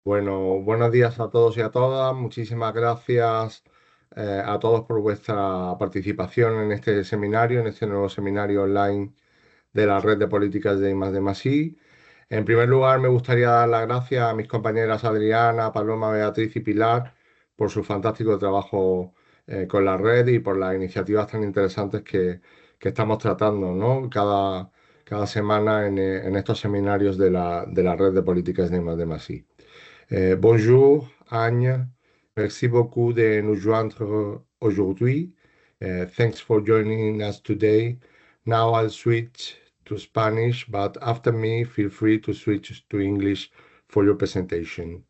Bueno, buenos días a todos y a todas. Muchísimas gracias a todos por vuestra participación en este seminario, en este nuevo seminario online de la Red de Políticas de I+D+I. En primer lugar, me gustaría dar las gracias a mis compañeras Adriana, Paloma, Beatriz y Pilar por su fantástico trabajo con la red y por las iniciativas tan interesantes que estamos tratando, ¿no? Cada semana en estos seminarios de la Red de Políticas de I+D+I. Bonjour, Agne. Merci beaucoup de nous joindre aujourd'hui. Thanks for joining us today. Now I'll switch to Spanish, but after me, feel free to switch to English for your presentation.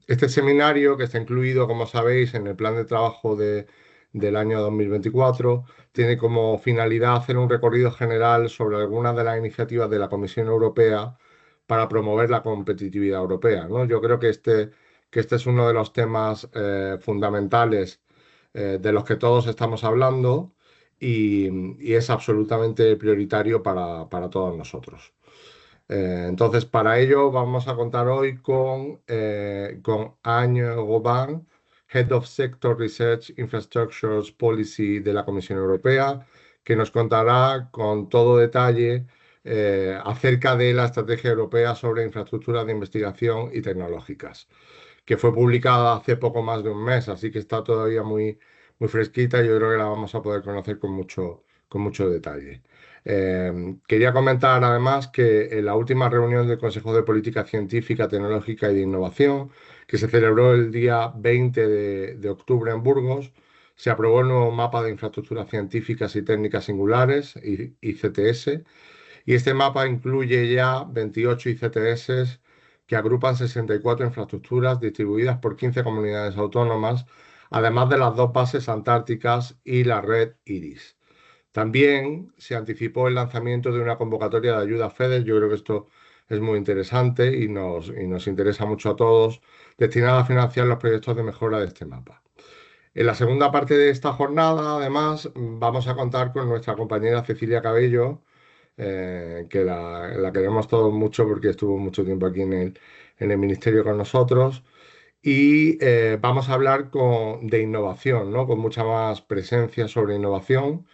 Este seminario, que está incluido, como sabéis, en el plan de trabajo del año 2024, tiene como finalidad hacer un recorrido general sobre algunas de las iniciativas de la Comisión Europea para promover la competitividad europea, ¿no? Yo creo que este es uno de los temas fundamentales de los que todos estamos hablando y es absolutamente prioritario para todos nosotros. Entonces, para ello vamos a contar hoy con Agne Robin, Head of Sector Research Infrastructures Policy de la Comisión Europea, que nos contará con todo detalle acerca de la Estrategia Europea sobre Infraestructuras de Investigación y Tecnológicas, que fue publicada hace poco más de un mes, así que está todavía muy, muy fresquita y yo creo que la vamos a poder conocer con mucho detalle. Quería comentar además que en la última reunión del Consejo de Política Científica, Tecnológica y de Innovación, que se celebró el día 20 de octubre en Burgos, se aprobó el nuevo mapa de infraestructuras científicas y técnicas singulares, ICTS, y este mapa incluye ya 28 ICTS que agrupan 64 infraestructuras distribuidas por 15 comunidades autónomas, además de las dos bases antárticas y la red IRIS. También se anticipó el lanzamiento de una convocatoria de ayuda FEDER. Yo creo que esto es muy interesante y nos interesa mucho a todos, destinada a financiar los proyectos de mejora de este mapa. En la segunda parte de esta jornada, además, vamos a contar con nuestra compañera Cecilia Cabello, que la queremos todos mucho porque estuvo mucho tiempo aquí en el Ministerio con nosotros. Y vamos a hablar de innovación, ¿no? Con mucha más presencia sobre innovación.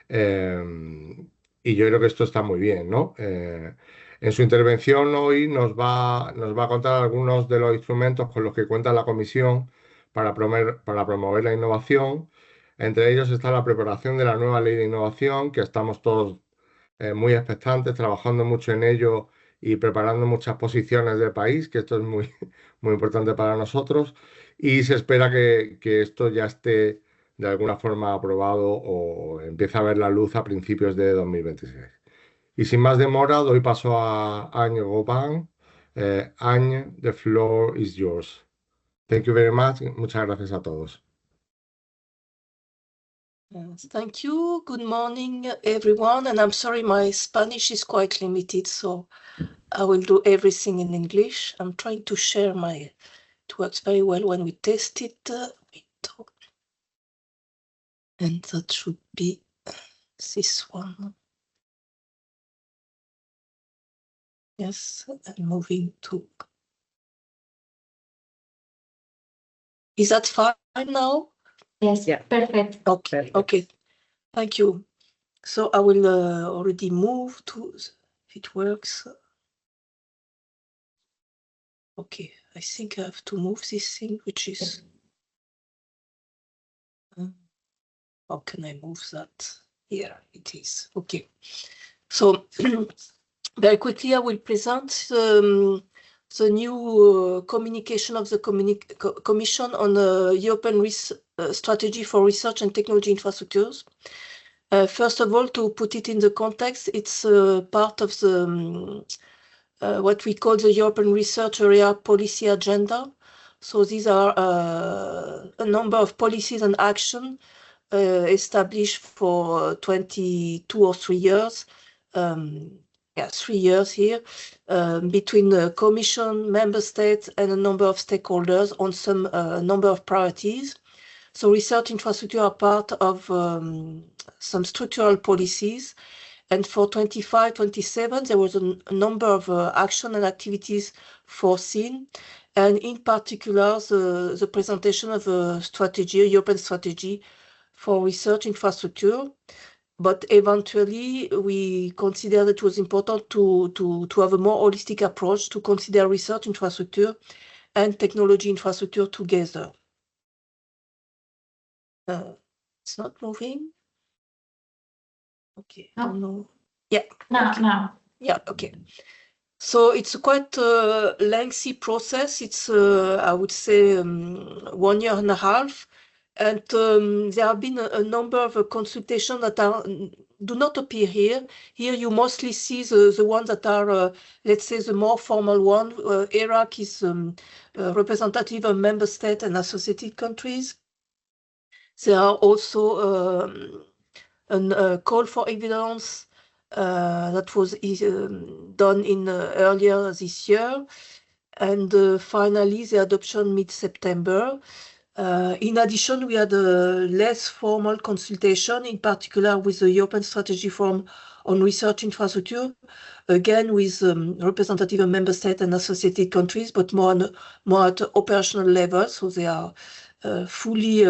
Y yo creo que esto está muy bien, ¿no? En su intervención hoy nos va a contar algunos de los instrumentos con los que cuenta la Comisión para promover la innovación. Entre ellos está la preparación de la nueva ley de innovación, que estamos todos muy expectantes, trabajando mucho en ello y preparando muchas posiciones del país, que esto es muy, muy importante para nosotros. Y se espera que esto ya esté de alguna forma aprobado o empieza a ver la luz a principios de 2026. Y sin más demora, doy paso a Agne Robin. Agne, the floor is yours. Thank you very much. Muchas gracias a todos. Yes, thank you. Good morning, everyone. And I'm sorry, my Spanish is quite limited, so I will do everything in English. I'm trying to share it works very well when we test it. And that should be this one. Yes, I'm moving to. Is that fine now? Yes, yeah, perfect. Okay, Perfect. okay. Thank you. So I will already move to, if it works. Okay, I think I have to move this thing, which is. How can I move that? Here it is. Okay. So very quickly, I will present the new communication of the Commission on the European Strategy for Research and Technology Infrastructures. First of all, to put it in the context, it's part of the what we call the European Research Area Policy Agenda. So these are a number of policies and action established for 22 or 3 years. 3 years here, between the Commission, Member States, and a number of stakeholders on some number of priorities. So research infrastructure are part of some structural policies, And for 25-27, there was a number of action and activities foreseen, and in particular, the presentation of a strategy, a European strategy for research infrastructure. But eventually, we considered it was important to have a more holistic approach to consider research infrastructure and technology infrastructure together. It's not moving. Okay. No. Oh, no. Yeah. Now. Yeah. Okay. So it's a quite lengthy process. It's I would say 1 year and a half, and there have been a number of consultations that do not appear here. Here you mostly see the ones that are, let's say, the more formal one. ERAC is representative of member states and associated countries. There are also a call for evidence that was done in earlier this year, and finally the adoption mid-September. In addition, we had a less formal consultation, in particular with the European Strategy Forum on Research Infrastructure, again with representative of member states and associated countries, but more at operational level, so they are fully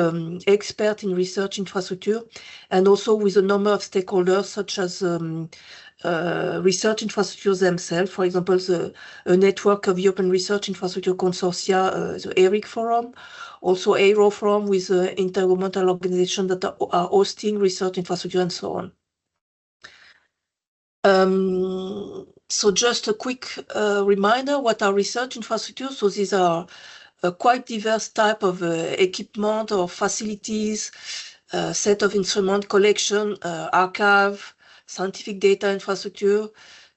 expert in research infrastructure, and also with a number of stakeholders such as research infrastructure themselves. For example, a network of European research infrastructure consortia, the ERIC Forum, also Aero Forum with intergovernmental organizations that are hosting research infrastructure and so on. So just a quick reminder, what are research infrastructure? So these are a quite diverse type of equipment or facilities, set of instrument collection, archive, scientific data infrastructure.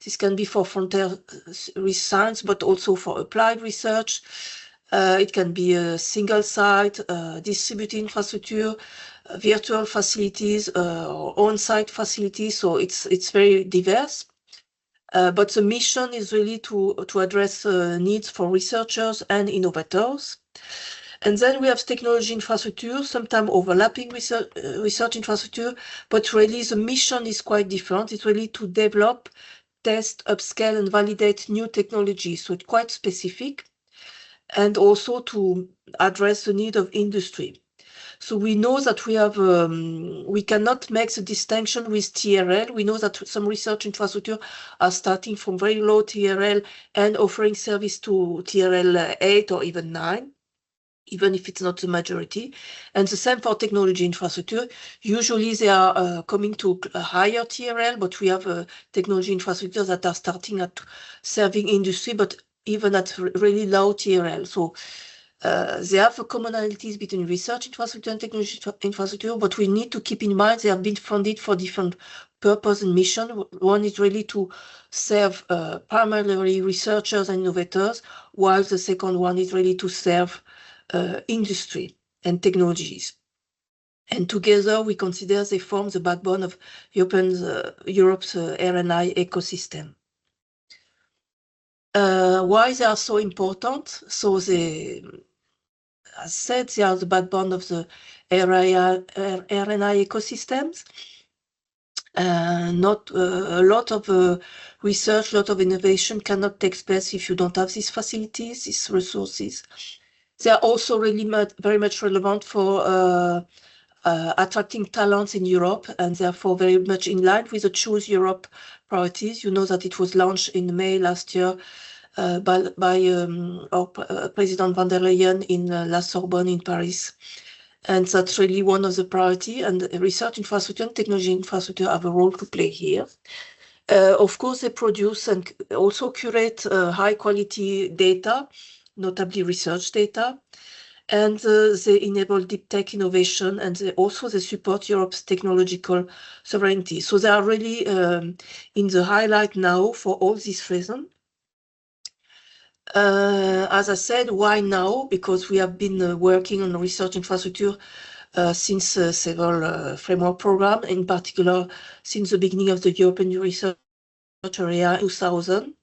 This can be for frontier science, but also for applied research. It can be a single site, distributed infrastructure, virtual facilities, or on-site facilities. So it's very diverse. But the mission is really to address needs for researchers and innovators. And then we have technology infrastructure, sometimes overlapping research infrastructure, but really the mission is quite different. It's really to develop, test, upscale, and validate new technologies. So it's quite specific, and also to address the need of industry. So we know that we have, we cannot make the distinction with TRL. We know that some research infrastructure are starting from very low TRL and offering service to TRL 8 or even 9, even if it's not the majority. And the same for technology infrastructure. Usually they are coming to a higher TRL, but we have technology infrastructure that are starting at serving industry, but even at really low TRL. So they have commonalities between research infrastructure and technology infrastructure, but we need to keep in mind they have been funded for different purpose and mission. One is really to serve primarily researchers and innovators, while the second one is really to serve industry and technologies. And together we consider they form the backbone of Europe's R&I ecosystem. Why they are so important? So they, as said, they are the backbone of the R&I ecosystems. Not a lot of research, a lot of innovation cannot take place if you don't have these facilities, these resources. They are also really very much relevant for attracting talents in Europe, and therefore very much in line with the Choose Europe priorities. You know that it was launched in May last year by our President van der Leyen in La Sorbonne in Paris. And that's really one of the priorities, and research infrastructure and technology infrastructure have a role to play here. Of course, they produce and also curate high quality data, notably research data, and they enable deep tech innovation, and they support Europe's technological sovereignty. So they are really in the highlight now for all these reasons. As I said, why now? Because we have been working on research infrastructure since several framework programs, in particular since the beginning of the European Research Area 2000.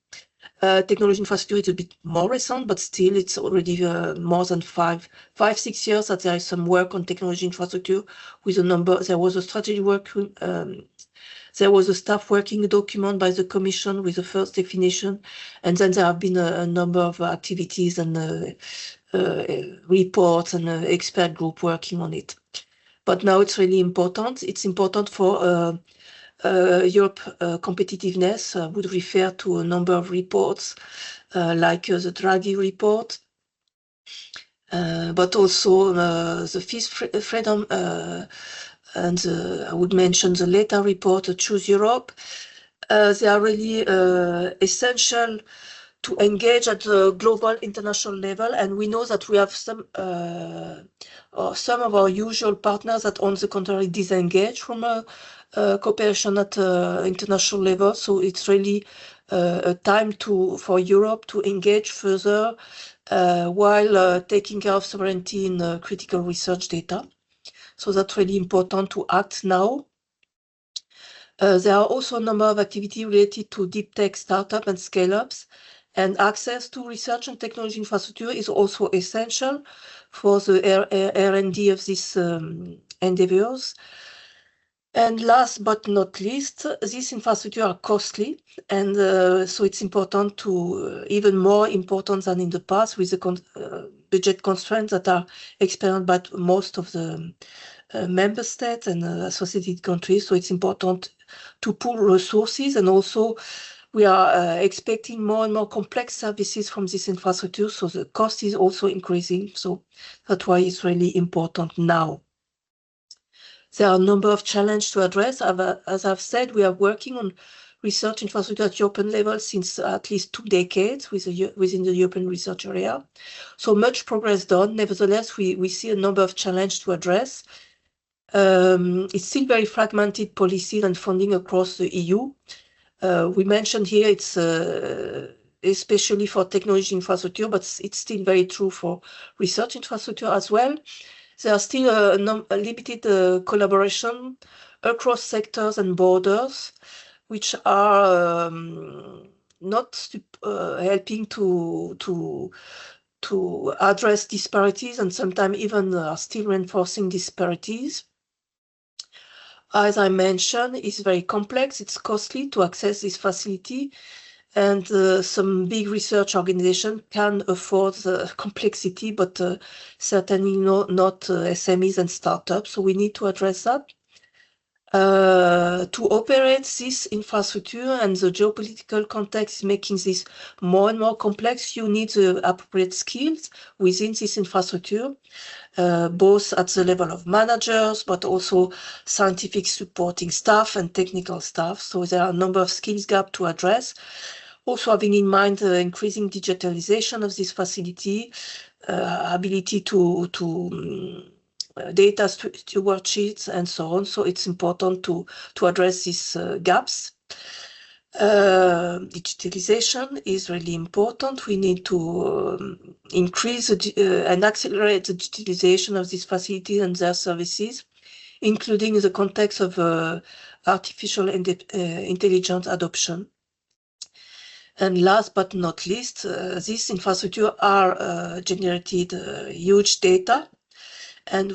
Technology infrastructure is a bit more recent, but still it's already more than 6 years that there is some work on technology infrastructure with a number. There was a strategy work There was a staff working document by the Commission with the first definition, and then there have been a number of activities and reports and expert group working on it. But now it's really important. It's important for Europe competitiveness. I would refer to a number of reports like the Draghi report, but also the fifth freedom, and I would mention the later report, Choose Europe. They are really essential to engage at the global international level, and we know that we have some of our usual partners that, on the contrary, disengage from cooperation at international level. So it's really a time for Europe to engage further while taking care of sovereignty in critical research data. So that's really important to act now. There are also a number of activities related to deep tech startup and scale-ups, and access to research and technology infrastructure is also essential for the R&D of these endeavors. And last but not least, these infrastructure are costly, and so it's important to, even more important than in the past, with the budget constraints that are experienced by most of the member states and associated countries. So it's important to pool resources, and also we are expecting more and more complex services from this infrastructure, so the cost is also increasing. So that's why it's really important now. There are a number of challenges to address. As I've said, we are working on research infrastructure at European level since at least 2 decades within the European research area. So much progress done. Nevertheless, we see a number of challenges to address. It's still very fragmented policies and funding across the EU. We mentioned here it's especially for technology infrastructure, but it's still very true for research infrastructure as well. There are still a limited collaboration across sectors and borders, which are not helping to address disparities, and sometimes even are still reinforcing disparities. As I mentioned, it's very complex, it's costly to access this facility, and some big research organizations can afford the complexity, but certainly not SMEs and startups, so we need to address that. To operate this infrastructure, and the geopolitical context is making this more and more complex, you need the appropriate skills within this infrastructure, both at the level of managers, but also scientific supporting staff and technical staff. So there are a number of skills gaps to address. Also having in mind the increasing digitalization of this facility, ability to data stewardships and so on. So it's important to address these gaps. Digitalization is really important. We need to increase and accelerate the digitalization of these facilities and their services, including in the context of artificial intelligence adoption. And last but not least, this infrastructure are generated huge data, and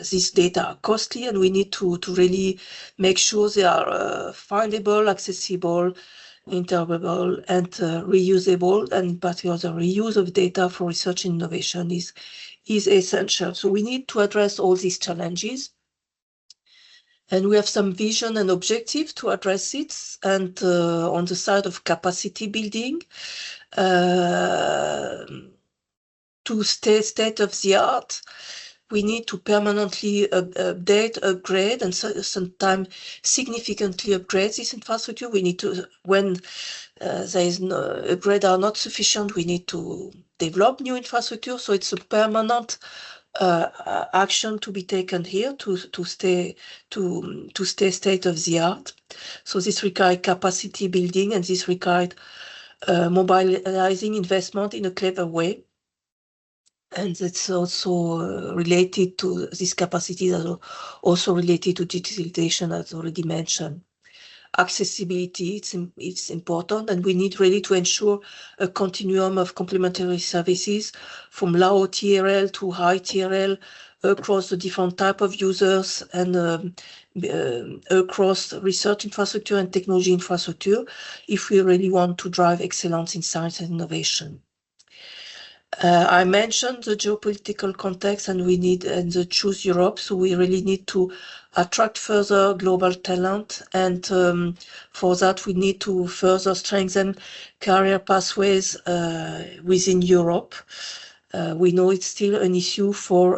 these data are costly, and we need to really make sure they are findable, accessible, interoperable, and reusable. And in particular, the reuse of data for research and innovation is essential. So we need to address all these challenges. And we have some vision and objective to address it. And on the side of capacity building, to stay state of the art, we need to permanently update, upgrade, and sometimes significantly upgrade this infrastructure. We need to, when there is no upgrade are not sufficient, we need to develop new infrastructure. So it's a permanent action to be taken here to stay state of the art. So this requires capacity building, and this requires mobilizing investment in a clever way. And it's also related to this capacity, that are also related to digitalization, as already mentioned. Accessibility, it's important, and we need really to ensure a continuum of complementary services from low TRL to high TRL across the different type of users and across research infrastructure and technology infrastructure if we really want to drive excellence in science and innovation. I mentioned the geopolitical context and the Choose Europe, so we really need to attract further global talent, and for that we need to further strengthen career pathways within Europe. We know it's still an issue for,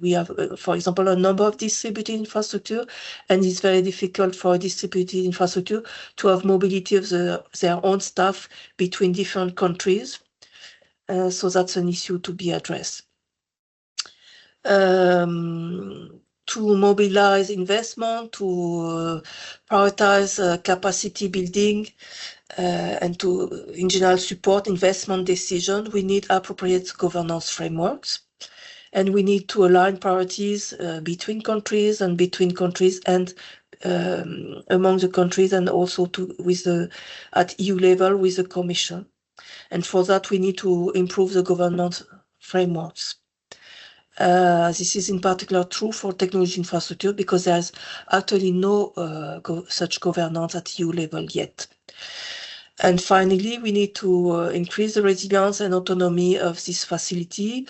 we have, for example, a number of distributed infrastructure, and it's very difficult for distributed infrastructure to have mobility of their own staff between different countries. So that's an issue to be addressed. To mobilize investment, to prioritize capacity building, and to, in general, support investment decision, we need appropriate governance frameworks. And we need to align priorities between countries and among the countries, and also at EU level with the Commission. And for that, we need to improve the governance frameworks. This is in particular true for technology infrastructure because there's actually no such governance at EU level yet. And finally, we need to increase the resilience and autonomy of this facility,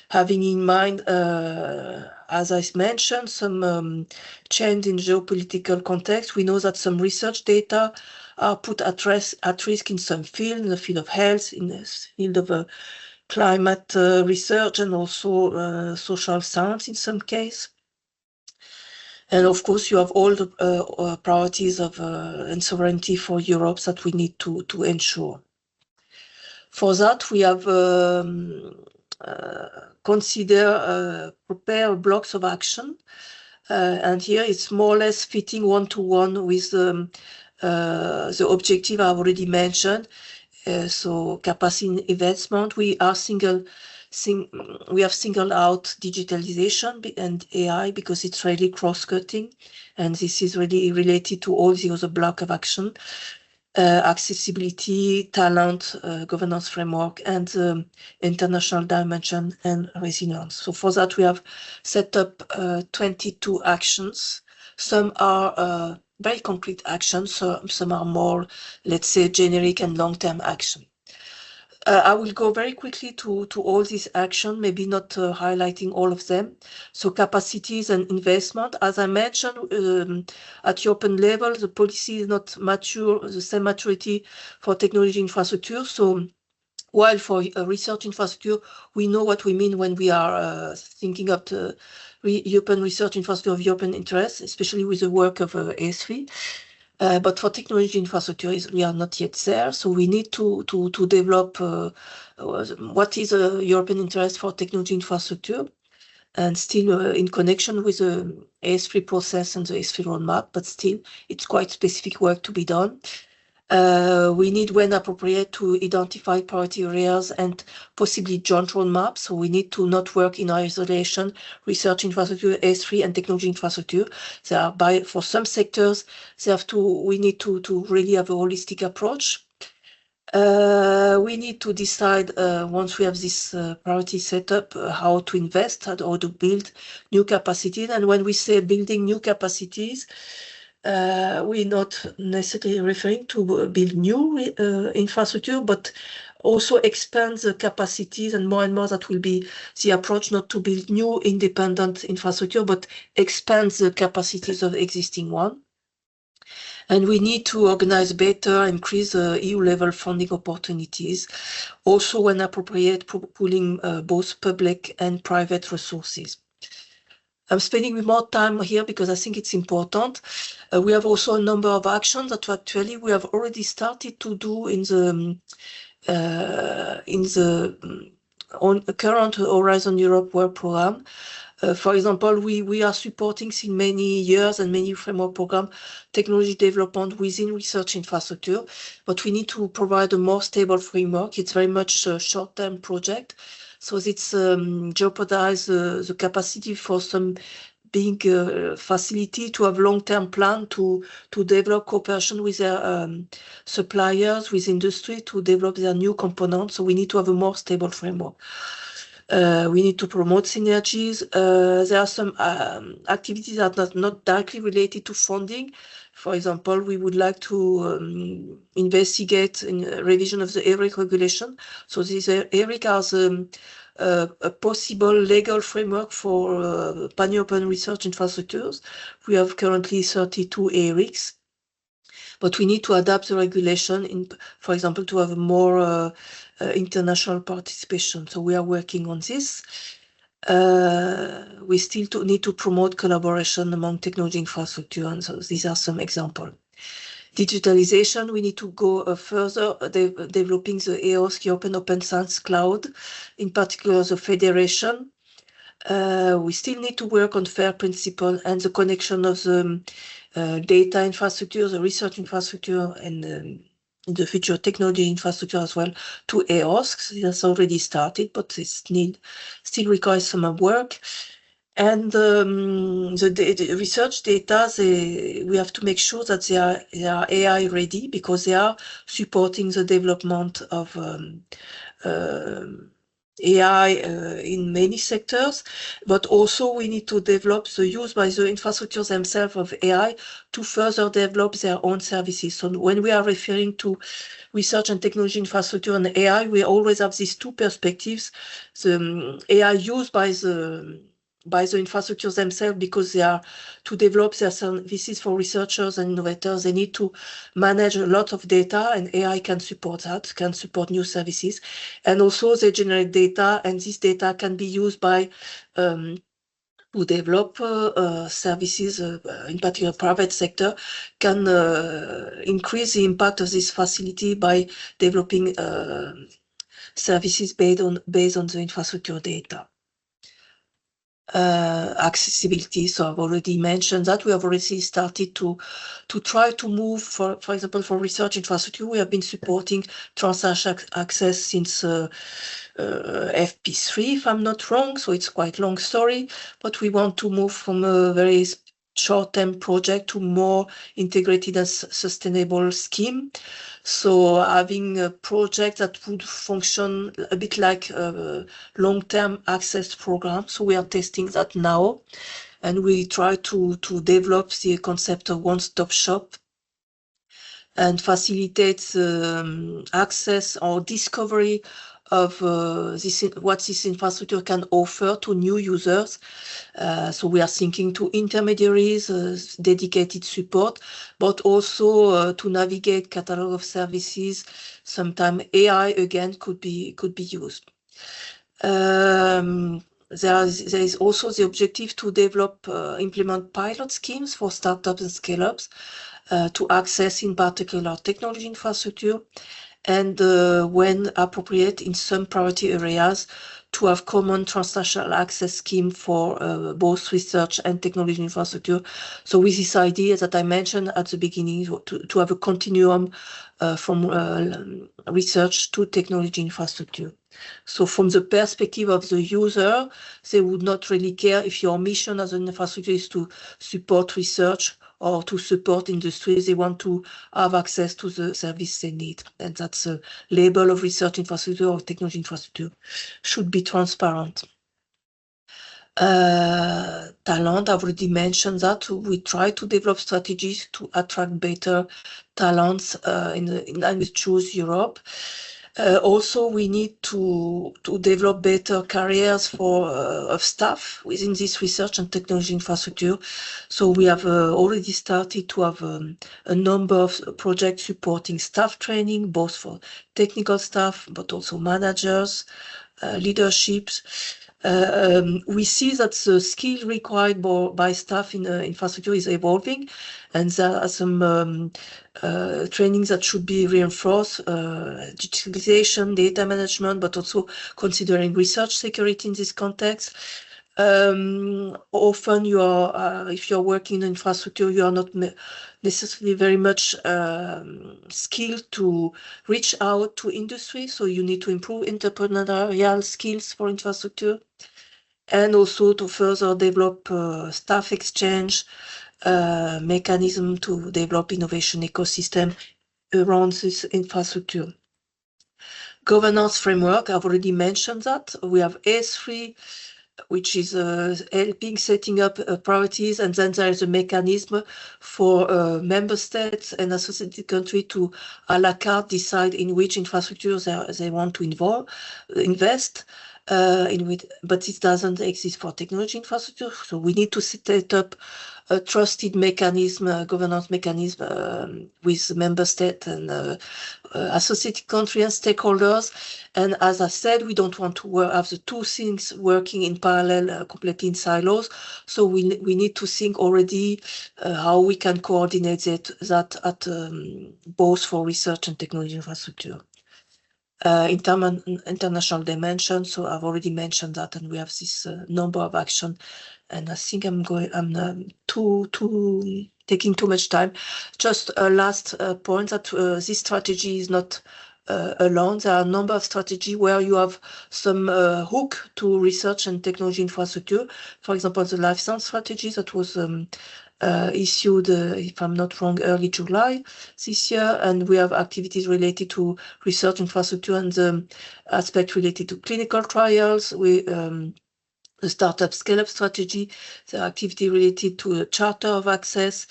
having in mind, as I mentioned, some change in geopolitical context. We know that some research data are put at risk in some field, in the field of health, in the field of climate research, and also social science in some case. And of course, you have all the priorities of and sovereignty for Europe that we need to ensure. For that, we have prepare blocks of action, and here it's more or less fitting one-to-one with the objective I already mentioned. So capacity investment, we have singled out digitalization and AI because it's really cross-cutting, and this is really related to all the other block of action: accessibility, talent, governance framework, and international dimension and resilience. So for that, we have set up 22 actions. Some are very concrete actions, so some are more, let's say, generic and long-term action. I will go very quickly to all these actions, maybe not highlighting all of them. So capacities and investment, as I mentioned, at European level, the policy is not mature, the same maturity for technology infrastructure. So while for research infrastructure, we know what we mean when we are thinking of the European research infrastructure of European interest, especially with the work of ESFRI. But for technology infrastructure, we are not yet there. So we need to develop what is a European interest for technology infrastructure, and still in connection with the ESFRI process and the ESFRI roadmap, but still it's quite specific work to be done. We need, when appropriate, to identify priority areas and possibly joint roadmaps. So we need to not work in isolation, research infrastructure, ESFRI, and technology infrastructure. For some sectors, we need to really have a holistic approach. We need to decide, once we have this priority set up, how to invest, how to build new capacities. And when we say building new capacities, we're not necessarily referring to build new infrastructure, but also expand the capacities, and more that will be the approach, not to build new independent infrastructure, but expand the capacities of existing one. And we need to organize better, increase EU-level funding opportunities, also when appropriate, pooling both public and private resources. I'm spending more time here because I think it's important. We have also a number of actions that actually we have already started to do in the current Horizon Europe work program. For example, we are supporting since many years and many framework program technology development within research infrastructure, but we need to provide a more stable framework. It's very much a short-term project. So it's jeopardize the capacity for some big facility to have long-term plan to develop cooperation with their suppliers, with industry, to develop their new components. So we need to have a more stable framework. We need to promote synergies. There are some activities that are not directly related to funding. For example, we would like to investigate in revision of the ERIC regulation. So this ERIC has a possible legal framework for pan-European research infrastructures. We have currently 32 ERICs, but we need to adapt the regulation, for example, to have more international participation. So we are working on this. We still need to promote collaboration among technology infrastructure, and so these are some examples. Digitalization, we need to go further, developing the EOSC Open Science Cloud, in particular the federation. We still need to work on FAIR principle and the connection of the data infrastructure, the research infrastructure, and in the future technology infrastructure as well to EOSC. That's already started, but it still requires some work. And the research data, we have to make sure that they are AI ready, because they are supporting the development of AI in many sectors, but also we need to develop the use by the infrastructures themselves of AI to further develop their own services. So when we are referring to research and technology infrastructure and AI, we always have these two perspectives. The AI used by the infrastructures themselves, because they are to develop their services for researchers and innovators. They need to manage a lot of data, and AI can support that, can support new services. And also they generate data, and this data can be used by to develop services, in particular private sector, can increase the impact of this facility by developing services based on the infrastructure data. Accessibility, so I've already mentioned that. We have already started to try to move, for example, for research infrastructure, we have been supporting transaction access since FP3, if I'm not wrong, so it's quite a long story, but we want to move from a very short-term project to more integrated and sustainable scheme. So having a project that would function a bit like a long-term access program. So we are testing that now, and we try to develop the concept of one-stop shop and facilitate access or discovery of what this infrastructure can offer to new users. So we are thinking to intermediaries, dedicated support, but also to navigate catalog of services. Sometimes AI again could be used. There is also the objective to develop, implement pilot schemes for startups and scale-ups to access, in particular, technology infrastructure, and when appropriate in some priority areas, to have common transnational access scheme for both research and technology infrastructure. So with this idea that I mentioned at the beginning, to have a continuum from research to technology infrastructure. So from the perspective of the user, they would not really care if your mission as an infrastructure is to support research or to support industry. They want to have access to the service they need. And that's a label of research infrastructure or technology infrastructure. Should be transparent. Talent, I've already mentioned that. We try to develop strategies to attract better talents in line with Choose Europe. Also, we need to develop better careers of staff within this research and technology infrastructure. So we have already started to have a number of projects supporting staff training, both for technical staff, but also managers, leaderships. We see that the skill required by staff in infrastructure is evolving, and there are some trainings that should be reinforced, digitalization, data management, but also considering research security in this context. Often you are, if you're working in infrastructure, you are not necessarily very much skilled to reach out to industry. So you need to improve entrepreneurial skills for infrastructure, and also to further develop staff exchange mechanism to develop innovation ecosystem around this infrastructure. governance framework. I've already mentioned that. We have S3, which is helping setting up priorities, and then there is a mechanism for member states and associated countries to a la carte decide in which infrastructures they want to invest. But it doesn't exist for technology infrastructure, so we need to set up a trusted mechanism, governance mechanism with member state and associated country and stakeholders. And as I said, we don't want to have the two things working in parallel, completely in silos. So we need to think already how we can coordinate that at both for research and technology infrastructure. International dimension, so I've already mentioned that, and we have this number of action, and I think I'm taking too much time. Just a last point that this strategy is not alone. There are a number of strategies where you have some hook to research and technology infrastructure. For example, the life science strategy that was issued, if I'm not wrong, early July this year, and we have activities related to research infrastructure and the aspect related to clinical trials. The startup scale-up strategy, the activity related to the charter of access.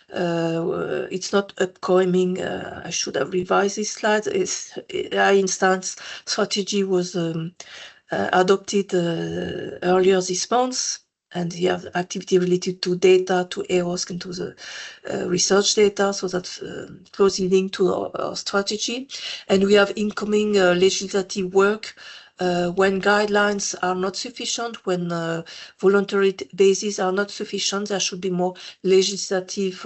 It's not upcoming. I should have revised this slide. High instance strategy was adopted earlier this month. And you have activity related to data, to EOSC, and to the research data, so that's closely linked to our strategy. And we have incoming legislative work when guidelines are not sufficient, when voluntary bases are not sufficient, there should be more legislative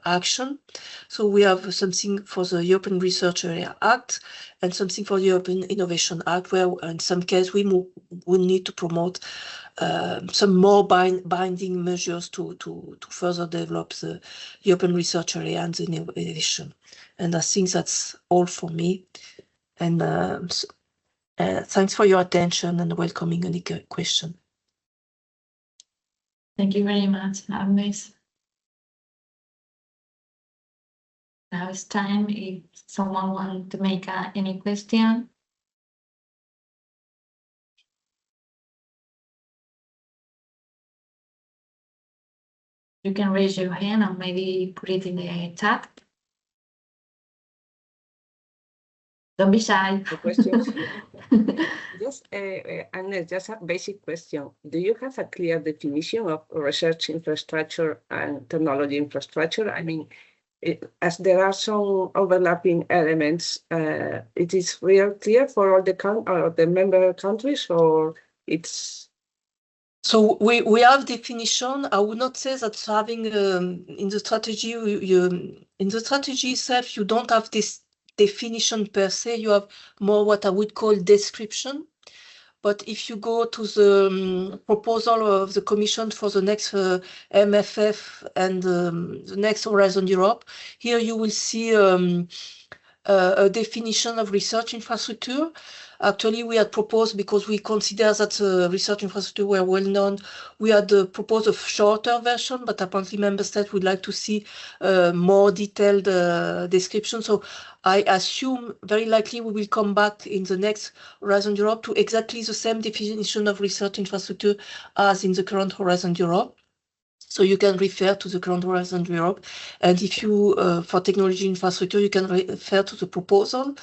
action. So we have something for the European Research Area Act and something for the European Innovation Act, where in some cases we need to promote some more binding measures to further develop the European Research Area and the innovation. And I think that's all for me. And thanks for your attention and welcoming any question. Thank you very much, Agnes. Now it's time if someone wants to make any question. You can raise your hand or maybe put it in the chat. Don't be shy. The questions. Just, Agnes, just a basic question. Do you have a clear definition of research infrastructure and technology infrastructure? I mean, as there are some overlapping elements, it is real clear for all the member countries, or it's... So we have definition. I would not say that having in the strategy, in the strategy itself, you don't have this definition per se. You have more what I would call description. But if you go to the proposal of the Commission for the next MFF and the next Horizon Europe, here you will see a definition of research infrastructure. Actually, we had proposed, because we consider that research infrastructure were well known, we had proposed a shorter version, but apparently member states would like to see more detailed description. So I assume very likely we will come back in the next Horizon Europe to exactly the same definition of research infrastructure as in the current Horizon Europe. So you can refer to the current Horizon Europe. And if you, for technology infrastructure, you can refer to the proposal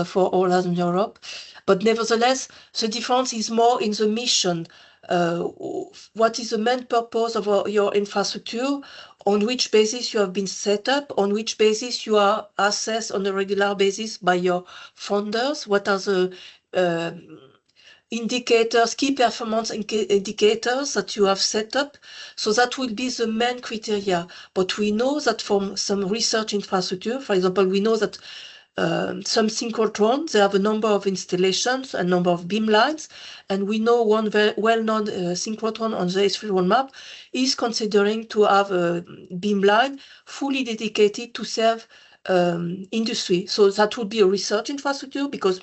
for Horizon Europe. But nevertheless, the difference is more in the mission. What is the main purpose of your infrastructure? On which basis you have been set up? On which basis you are assessed on a regular basis by your funders? What are the indicators, key performance indicators that you have set up? So that will be the main criteria. But we know that from some research infrastructure, for example, we know that some synchrotrons, they have a number of installations, a number of beam lines, and we know one very well-known synchrotron on the S3 roadmap is considering to have a beam line fully dedicated to serve industry. So that would be a research infrastructure, because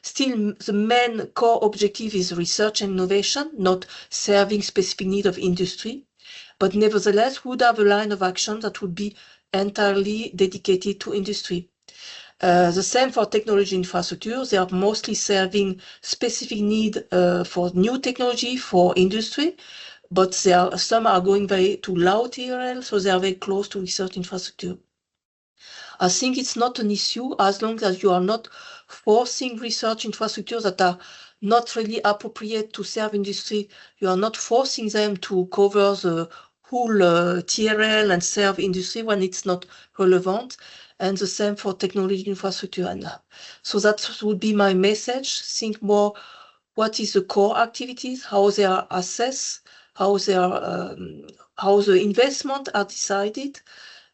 still the main core objective is research and innovation, not serving specific need of industry. But nevertheless, would have a line of action that would be entirely dedicated to industry. The same for technology infrastructure. They are mostly serving specific need for new technology for industry, but some are going to low TRL, so they are very close to research infrastructure. I think it's not an issue as long as you are not forcing research infrastructures that are not really appropriate to serve industry. You are not forcing them to cover the whole TRL and serve industry when it's not relevant. And the same for technology infrastructure. And so that would be my message. Think more what is the core activities, how they are assessed, how the investment are decided,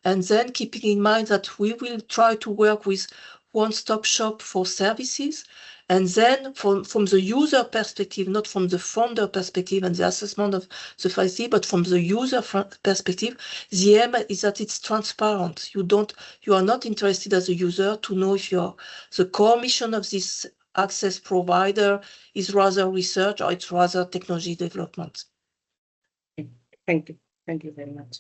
and then keeping in mind that we will try to work with one-stop shop for services. And then from the user perspective, not from the funder perspective and the assessment of the facility, but from the user perspective, the aim is that it's transparent. You are not interested as a user to know if the core mission of this access provider is rather research or it's rather technology development. Thank you. Thank you very much.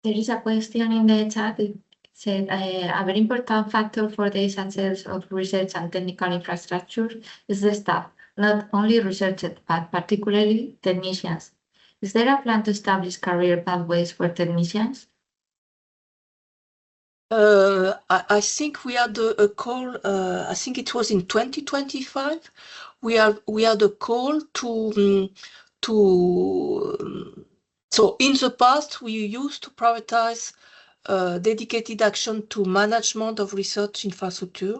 There is a question in the chat that said a very important factor for the success of research and technical infrastructure is the staff, not only researchers, but particularly technicians. Is there a plan to establish career pathways for technicians? I think we had a call, I think it was in 2025. We had a call so in the past, we used to prioritize dedicated action to management of research infrastructure.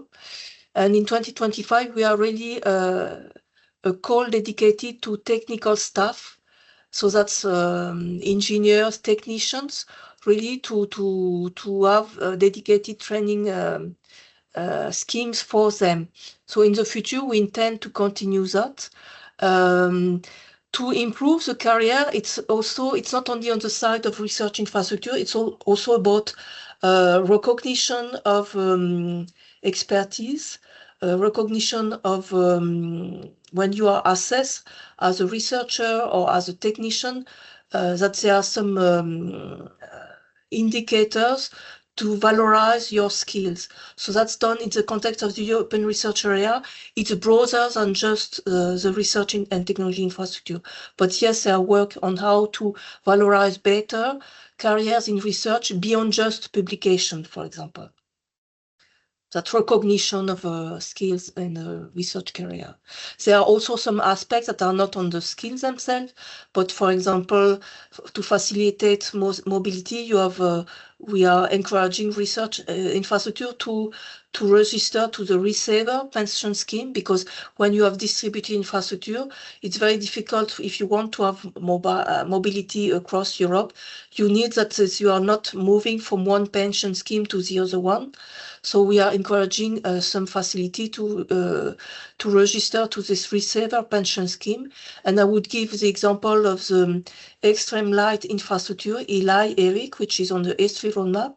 And in 2025, we are really a call dedicated to technical staff. So that's engineers, technicians, really to have dedicated training schemes for them. So in the future, we intend to continue that. To improve the career, it's not only on the side of research infrastructure, it's also about recognition of expertise, recognition of when you are assessed as a researcher or as a technician, that there are some indicators to valorize your skills. So that's done in the context of the European Research Area. It's broader than just the research and technology infrastructure. But yes, there are work on how to valorize better careers in research beyond just publication, for example. That recognition of skills in a research career. There are also some aspects that are not on the skills themselves, but for example, to facilitate mobility, we are encouraging research infrastructure to register to the receiver pension scheme, because when you have distributed infrastructure, it's very difficult if you want to have mobility across Europe. You need that you are not moving from one pension scheme to the other one. So we are encouraging some facility to register to this receiver pension scheme. And I would give the example of the extreme light infrastructure, ELI, which is on the S3 roadmap.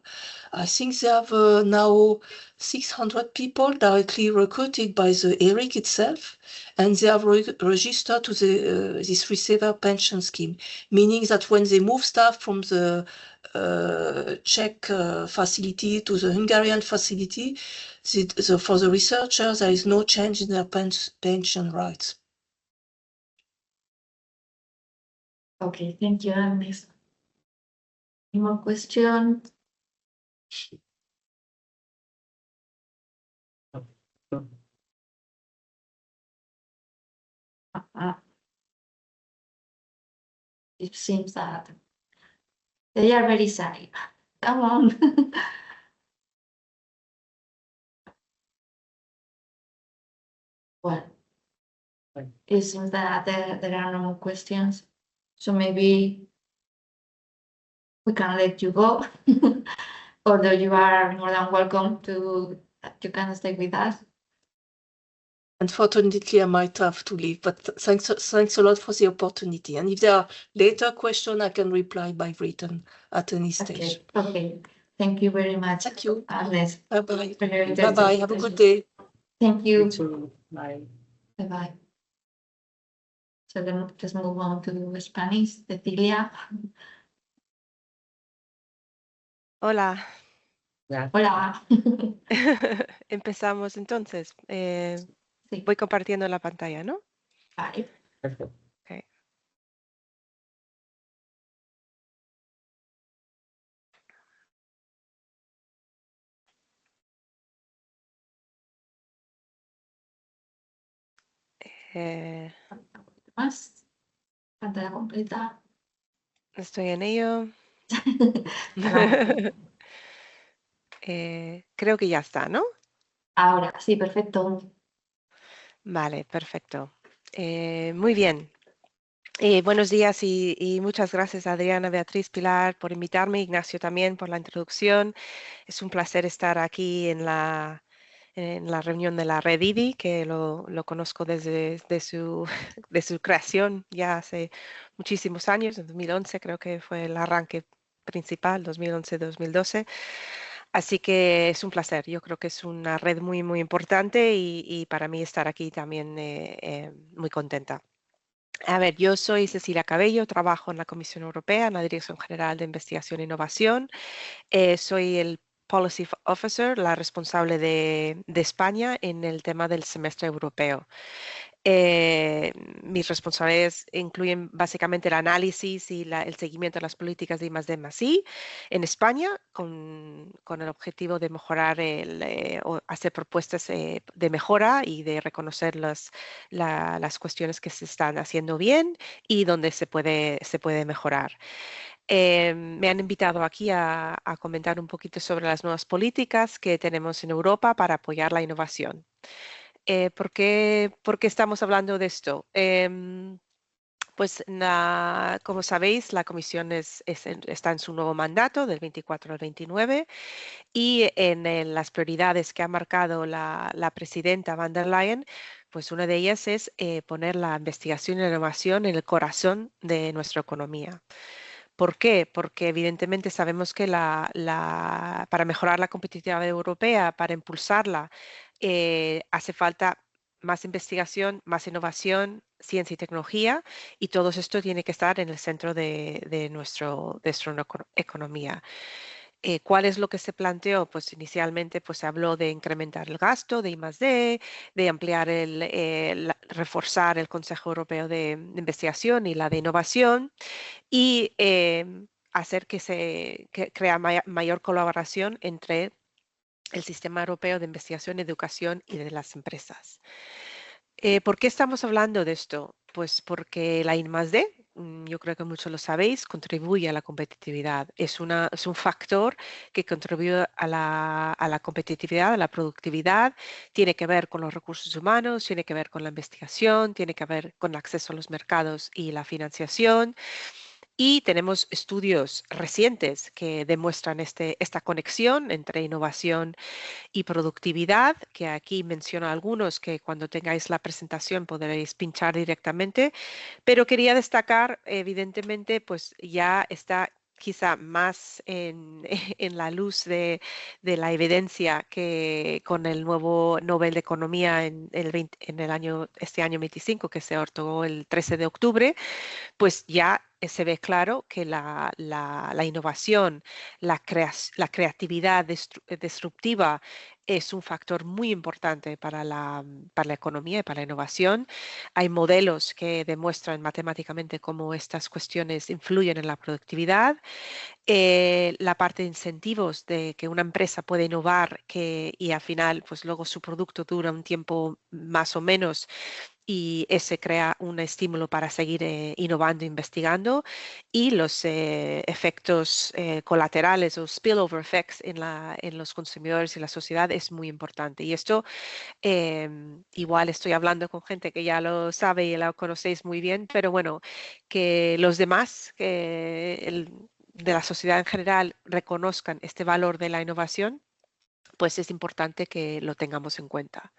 I think they have now 600 people directly recruited by the ERIC itself, and they have registered to this receiver pension scheme, meaning that when they move staff from the Czech facility to the Hungarian facility, for the researchers, there is no change in their pension rights. Okay, thank you, Agnes. Any more questions? It seems that they are very sorry. Come on. Well, it seems that there are no more questions. So maybe we can let you go. Although you are more than welcome you can stay with us. Unfortunately, I might have to leave, but thanks a lot for the opportunity. And if there are later questions, I can reply by written at any stage. Okay. Thank you very much. Thank you. Agnes. Bye-bye. Bye-bye. Have a good day. Thank you. You too. Bye. Bye-bye. So then let's move on to Spanish. Cecilia. Hola, Yeah. Hola. Empezamos entonces. Sí, Voy compartiendo la pantalla, ¿no? vale. Perfect. Ok. Eh, Más. Pantalla completa. estoy en ello. Vale. Creo que ya está, ¿no? Ahora, sí, perfecto. Vale, perfecto. Muy bien. Buenos días y muchas gracias Adriana, Beatriz, Pilar por invitarme, Ignacio también por la introducción. Es un placer estar aquí en la reunión de la Red IDI, que lo conozco desde de su creación ya hace muchísimos años, en 2011 creo que fue el arranque principal, 2011-2012. Así que es un placer, yo creo que es una red muy, muy importante y para mí estar aquí también muy contenta. A ver, yo soy Cecilia Cabello, trabajo en la Comisión Europea, en la Dirección General de Investigación e Innovación. Soy el Policy Officer, la responsable de España en el tema del semestre europeo. Mis responsabilidades incluyen básicamente el análisis y el seguimiento de las políticas de I+D+I en España con el objetivo de mejorar, o hacer propuestas de mejora y de reconocer las cuestiones que se están haciendo bien y donde se puede mejorar. Me han invitado aquí a comentar un poquito sobre las nuevas políticas que tenemos en Europa para apoyar la innovación. ¿Por qué estamos hablando de esto? Pues como sabéis, la comisión está en su nuevo mandato del 24 al 29 y en las prioridades que ha marcado la presidenta van der Leyen, pues una de ellas es poner la investigación y la innovación en el corazón de nuestra economía. ¿Por qué? Porque evidentemente sabemos que para mejorar la competitividad europea, para impulsarla, hace falta más investigación, más innovación, ciencia y tecnología, y todo esto tiene que estar en el centro de nuestra economía. ¿Cuál es lo que se planteó? Pues inicialmente pues, se habló de incrementar el gasto de I+D, de ampliar reforzar el Consejo Europeo de Investigación y la de Innovación y hacer que crea mayor colaboración entre el Sistema Europeo de Investigación, Educación y de las empresas. ¿Por qué estamos hablando de esto? Pues porque la I+D, yo creo que muchos lo sabéis, contribuye a la competitividad. Es un factor que contribuye a la competitividad, a la productividad. Tiene que ver con los recursos humanos, tiene que ver con la investigación, tiene que ver con el acceso a los mercados y la financiación. Y tenemos estudios recientes que demuestran esta conexión entre innovación y productividad, que aquí menciono algunos que cuando tengáis la presentación podréis pinchar directamente, pero quería destacar, evidentemente, pues ya está quizá más en la luz de la evidencia que con el nuevo Nobel de Economía este año 25, que se otorgó el 13 de octubre, pues ya se ve claro que la innovación, la creatividad disruptiva es un factor muy importante para la economía y para la innovación. Hay modelos que demuestran matemáticamente cómo estas cuestiones influyen en la productividad. La parte de incentivos de que una empresa puede innovar y al final, pues luego su producto dura un tiempo más o menos y ese crea un estímulo para seguir innovando, investigando y los efectos colaterales o spillover effects en los consumidores y la sociedad es muy importante. Y esto igual estoy hablando con gente que ya lo sabe y lo conocéis muy bien, pero bueno, que los demás de la sociedad en general reconozcan este valor de la innovación, pues es importante que lo tengamos en cuenta.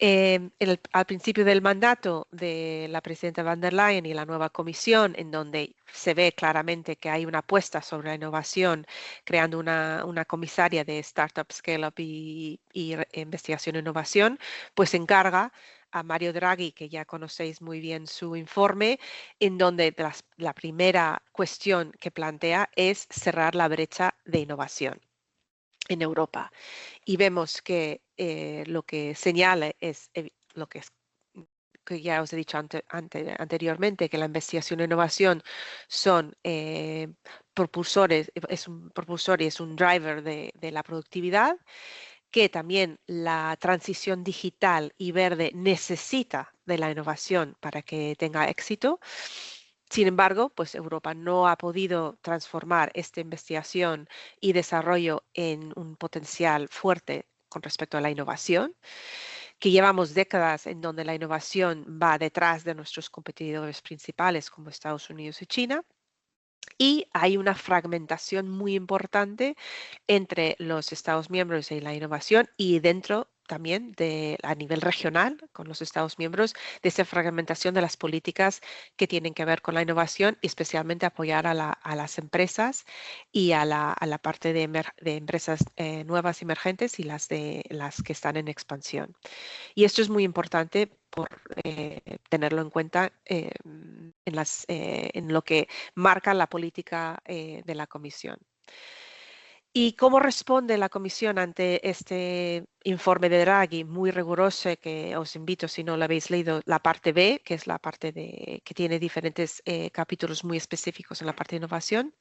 Al principio del mandato de la presidenta van der Leyen y la nueva comisión, en donde se ve claramente que hay una apuesta sobre la innovación, creando una comisaria de Startup, Scale-up y Investigación e Innovación, pues encarga a Mario Draghi, que ya conocéis muy bien su informe, en donde la primera cuestión que plantea es cerrar la brecha de innovación. en Europa. Y vemos que lo que señala es lo que ya os he dicho anteriormente, que la investigación e innovación son propulsores, es un propulsor y es un driver de la productividad, que también la transición digital y verde necesita de la innovación para que tenga éxito. Sin embargo, pues Europa no ha podido transformar esta investigación y desarrollo en un potencial fuerte con respecto a la innovación, que llevamos décadas en donde la innovación va detrás de nuestros competidores principales como Estados Unidos y China. Y hay una fragmentación muy importante entre los Estados miembros y la innovación y dentro también a nivel regional con los Estados miembros de esa fragmentación de las políticas que tienen que ver con la innovación y especialmente apoyar a las empresas y a la parte de empresas nuevas emergentes y las que están en expansión. Y esto es muy importante por tenerlo en cuenta en lo que marca la política de la Comisión. ¿Y cómo responde la Comisión ante este informe de Draghi muy riguroso que os invito, si no lo habéis leído, la parte B, que es la parte que tiene diferentes capítulos muy específicos en la parte de innovación?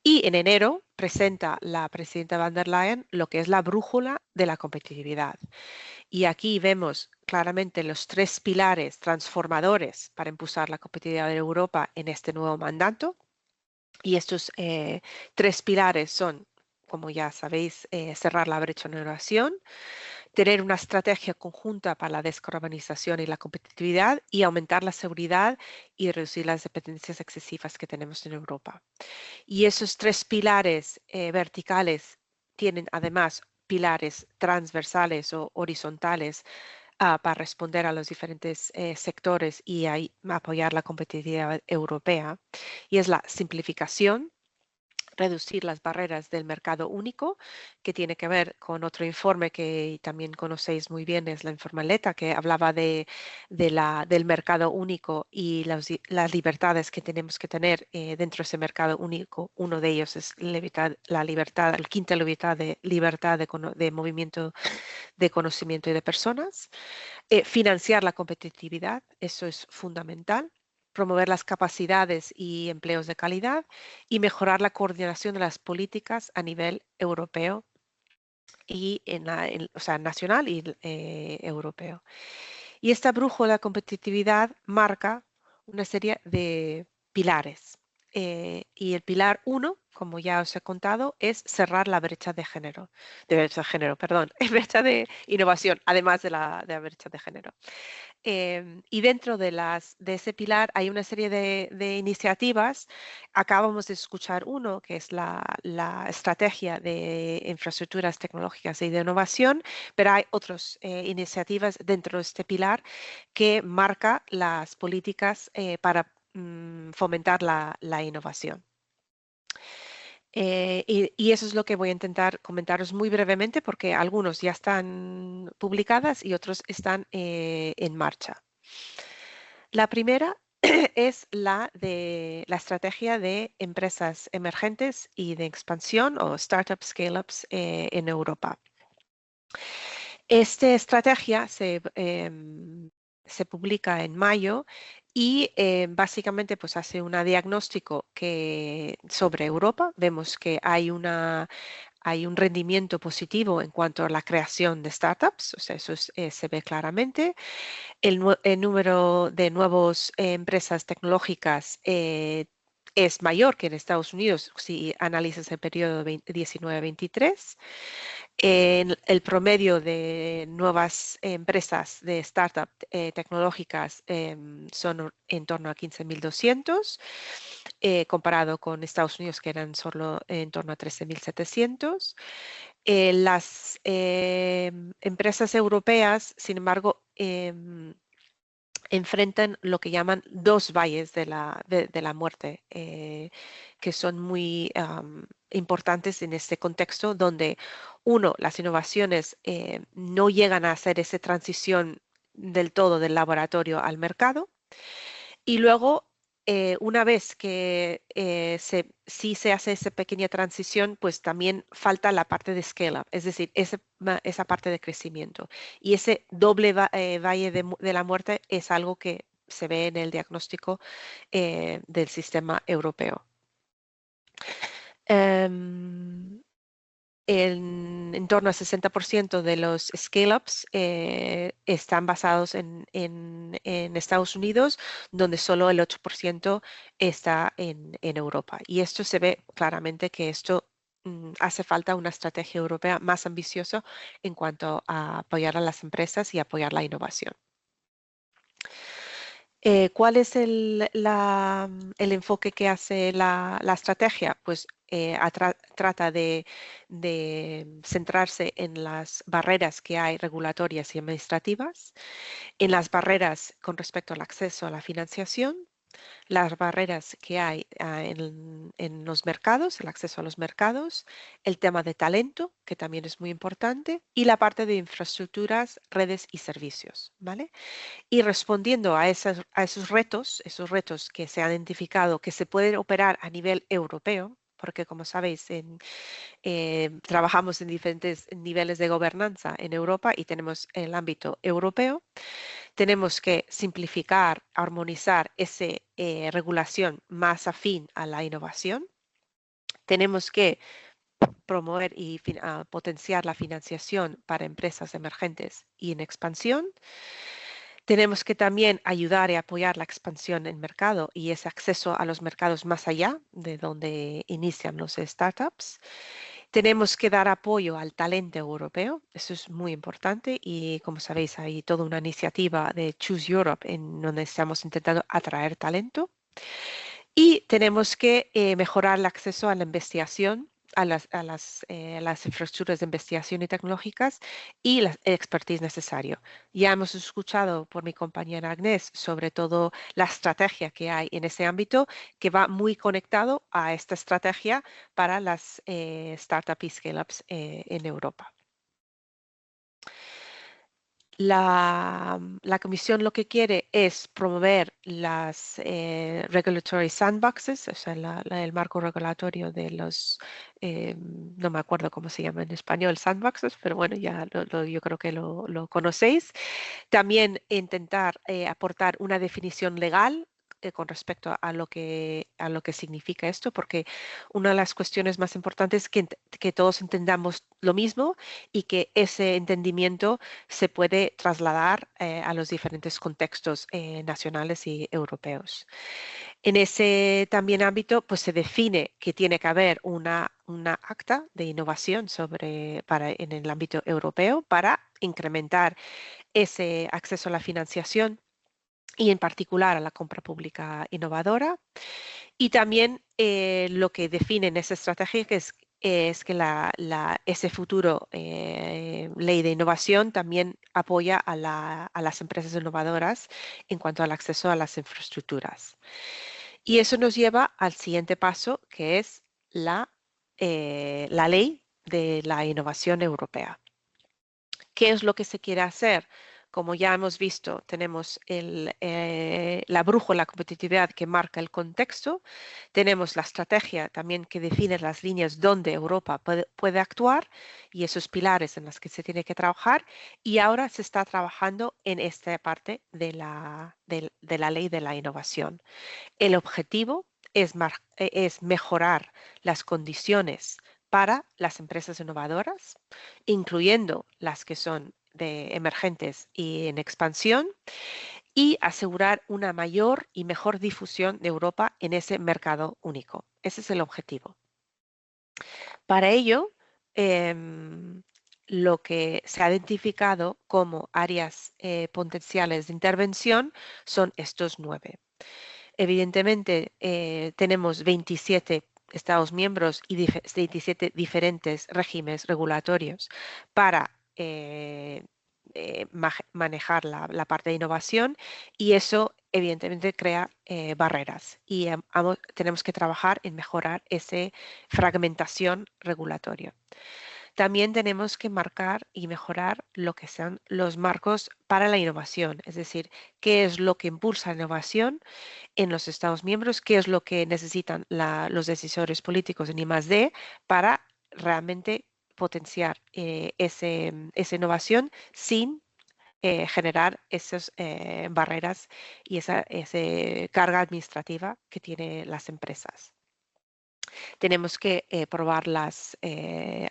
Y en enero presenta la presidenta van der Leyen lo que es la brújula de la competitividad. Y aquí vemos claramente los 3 pilares transformadores para impulsar la competitividad de Europa en este nuevo mandato. Y estos 3 pilares son, como ya sabéis, cerrar la brecha de innovación, tener una estrategia conjunta para la descarbonización y la competitividad y aumentar la seguridad y reducir las dependencias excesivas que tenemos en Europa. Y esos 3 pilares verticales tienen además pilares transversales o horizontales para responder a los diferentes sectores y apoyar la competitividad europea. Y es la simplificación, reducir las barreras del mercado único, que tiene que ver con otro informe que también conocéis muy bien, es la informaleta, que hablaba del mercado único y las libertades que tenemos que tener dentro de ese mercado único. Uno de ellos es la quinta libertad de movimiento de conocimiento y de personas. Financiar la competitividad, eso es fundamental. Promover las capacidades y empleos de calidad y mejorar la coordinación de las políticas a nivel europeo y o sea, nacional y europeo. Y esta brújula de competitividad marca una serie de pilares. Y el pilar 1, como ya os he contado, es cerrar la brecha de género, brecha de innovación, además de la brecha de género. Y dentro de ese pilar hay una serie de iniciativas. Acabamos de escuchar uno, que es la estrategia de infraestructuras tecnológicas y de innovación, pero hay otras iniciativas dentro de este pilar que marca las políticas para fomentar la innovación. Y eso es lo que voy a intentar comentaros muy brevemente porque algunos ya están publicadas y otros están en marcha. La primera es la estrategia de empresas emergentes y de expansión o startups, scale-ups en Europa. Esta estrategia se publica en mayo y básicamente pues hace un diagnóstico sobre Europa. Vemos que hay un rendimiento positivo en cuanto a la creación de startups, o sea, eso se ve claramente. El número de nuevas empresas tecnológicas es mayor que en Estados Unidos si analizas el periodo 19-23. El promedio de nuevas empresas de startup tecnológicas son en torno a 15.200, comparado con Estados Unidos que eran solo en torno a 13.700. Las empresas europeas, sin embargo, enfrentan lo que llaman 2 valles de la muerte, que son muy importantes en este contexto, donde las innovaciones no llegan a hacer esa transición del todo del laboratorio al mercado, y luego una vez que sí se hace esa pequeña transición, pues también falta la parte de scale-up, es decir, esa parte de crecimiento. Y ese doble valle de la muerte es algo que se ve en el diagnóstico del sistema europeo. En torno al 60% de los scale-ups están basados en Estados Unidos, donde solo el 8% está en Europa. Y esto se ve claramente que esto hace falta una estrategia europea más ambiciosa en cuanto a apoyar a las empresas y apoyar la innovación. ¿Cuál es el enfoque que hace la estrategia? Pues trata de centrarse en las barreras que hay regulatorias y administrativas, en las barreras con respecto al acceso a la financiación, las barreras que hay en los mercados, el acceso a los mercados, el tema de talento, que también es muy importante, y la parte de infraestructuras, redes y servicios, ¿vale? Y respondiendo a esos retos que se han identificado que se pueden operar a nivel europeo, porque como sabéis, trabajamos en diferentes niveles de gobernanza en Europa y tenemos el ámbito europeo, tenemos que simplificar, armonizar esa regulación más afín a la innovación. Tenemos que promover y potenciar la financiación para empresas emergentes y en expansión. Tenemos que también ayudar y apoyar la expansión en mercado y ese acceso a los mercados más allá de donde inician los startups. Tenemos que dar apoyo al talento europeo, eso es muy importante y como sabéis hay toda una iniciativa de Choose Europe en donde estamos intentando atraer talento. Y tenemos que mejorar el acceso a la investigación, a las infraestructuras de investigación y tecnológicas y la expertise necesario. Ya hemos escuchado por mi compañera Agnès sobre todo la estrategia que hay en ese ámbito que va muy conectado a esta estrategia para las startups y scale-ups en Europa. La Comisión lo que quiere es promover las regulatory sandboxes, o sea, el marco regulatorio de los, no me acuerdo cómo se llama en español, sandboxes, pero bueno, ya yo creo que lo conocéis. También intentar aportar una definición legal con respecto a lo que significa esto, porque una de las cuestiones más importantes es que todos entendamos lo mismo y que ese entendimiento se puede trasladar a los diferentes contextos nacionales y europeos. En ese también ámbito, pues se define que tiene que haber una acta de innovación en el ámbito europeo para incrementar ese acceso a la financiación y en particular a la compra pública innovadora. Y también lo que define en esa estrategia es que ese futuro ley de innovación también apoya a las empresas innovadoras en cuanto al acceso a las infraestructuras. Y eso nos lleva al siguiente paso, que es la ley de la innovación europea. ¿Qué es lo que se quiere hacer? Como ya hemos visto, tenemos la brújula competitividad que marca el contexto, tenemos la estrategia también que define las líneas donde Europa puede actuar y esos pilares en los que se tiene que trabajar y ahora se está trabajando en esta parte de la ley de la innovación. El objetivo es mejorar las condiciones para las empresas innovadoras, incluyendo las que son de emergentes y en expansión, y asegurar una mayor y mejor difusión de Europa en ese mercado único. Ese es el objetivo. Para ello, lo que se ha identificado como áreas potenciales de intervención son estos 9. Evidentemente, tenemos 27 Estados miembros y 27 diferentes regímenes regulatorios para manejar la parte de innovación y eso evidentemente crea barreras y tenemos que trabajar en mejorar esa fragmentación regulatoria. También tenemos que marcar y mejorar lo que sean los marcos para la innovación, es decir, qué es lo que impulsa la innovación en los Estados miembros, qué es lo que necesitan los decisores políticos en I+D para realmente potenciar esa innovación sin generar esas barreras y esa carga administrativa que tienen las empresas. Tenemos que probar las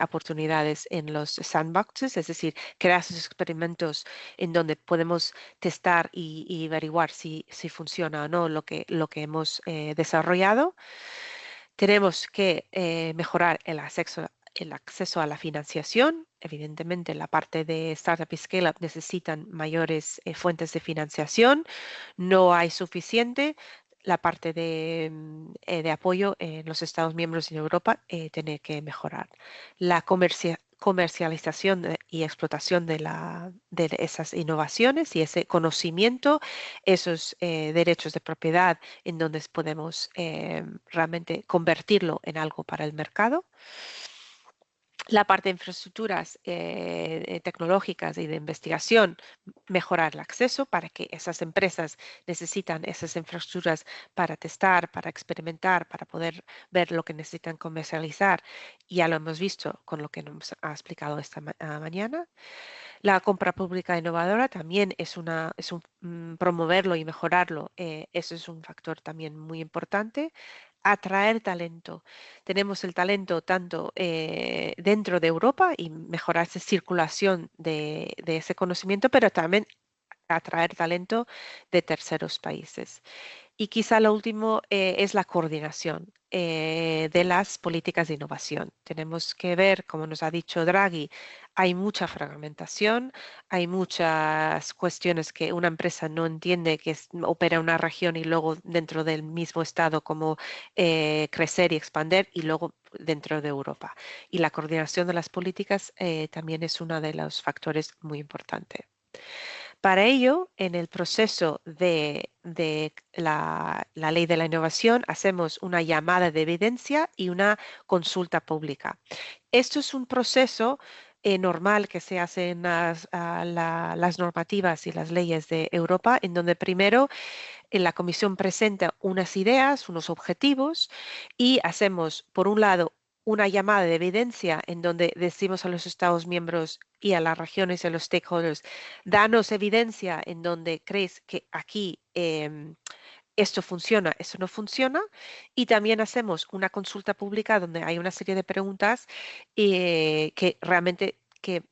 oportunidades en los sandboxes, es decir, crear esos experimentos en donde podemos testar y averiguar si funciona o no lo que hemos desarrollado. Tenemos que mejorar el acceso a la financiación. Evidentemente, la parte de Startup y Scale-up necesitan mayores fuentes de financiación. No hay suficiente. La parte de apoyo en los Estados miembros y en Europa tiene que mejorar. La comercialización y explotación de esas innovaciones y ese conocimiento, esos derechos de propiedad en donde podemos realmente convertirlo en algo para el mercado. La parte de infraestructuras tecnológicas y de investigación, mejorar el acceso para que esas empresas necesitan esas infraestructuras para testar, para experimentar, para poder ver lo que necesitan comercializar. Ya lo hemos visto con lo que nos ha explicado esta mañana. La compra pública innovadora también es promoverlo y mejorarlo. Eso es un factor también muy importante. Atraer talento. Tenemos el talento tanto dentro de Europa y mejorar esa circulación de ese conocimiento, pero también atraer talento de terceros países. Y quizá lo último es la coordinación de las políticas de innovación. Tenemos que ver, como nos ha dicho Draghi, hay mucha fragmentación, hay muchas cuestiones que una empresa no entiende que opera en una región y luego dentro del mismo estado cómo crecer y expandir y luego dentro de Europa. Y la coordinación de las políticas también es uno de los factores muy importantes. Para ello, en el proceso de la ley de la innovación, hacemos una llamada de evidencia y una consulta pública. Esto es un proceso normal que se hace en las normativas y las leyes de Europa, en donde primero la Comisión presenta unas ideas, unos objetivos y hacemos, por un lado, una llamada de evidencia en donde decimos a los Estados miembros y a las regiones y a los stakeholders, danos evidencia en donde crees que aquí esto funciona, esto no funciona. Y también hacemos una consulta pública donde hay una serie de preguntas que realmente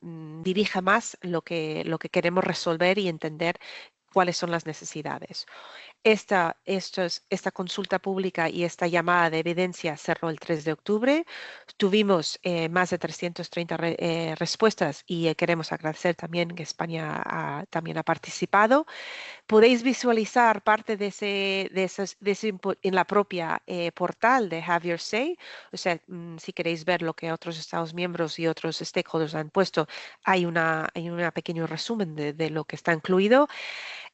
dirija más lo que queremos resolver y entender cuáles son las necesidades. Esta consulta pública y esta llamada de evidencia cerró el 3 de octubre. Tuvimos más de 330 respuestas y queremos agradecer también que España también ha participado. Podéis visualizar parte de ese input en la propia portal de Have Your Say. O sea, si queréis ver lo que otros Estados miembros y otros stakeholders han puesto, hay un pequeño resumen de lo que está incluido.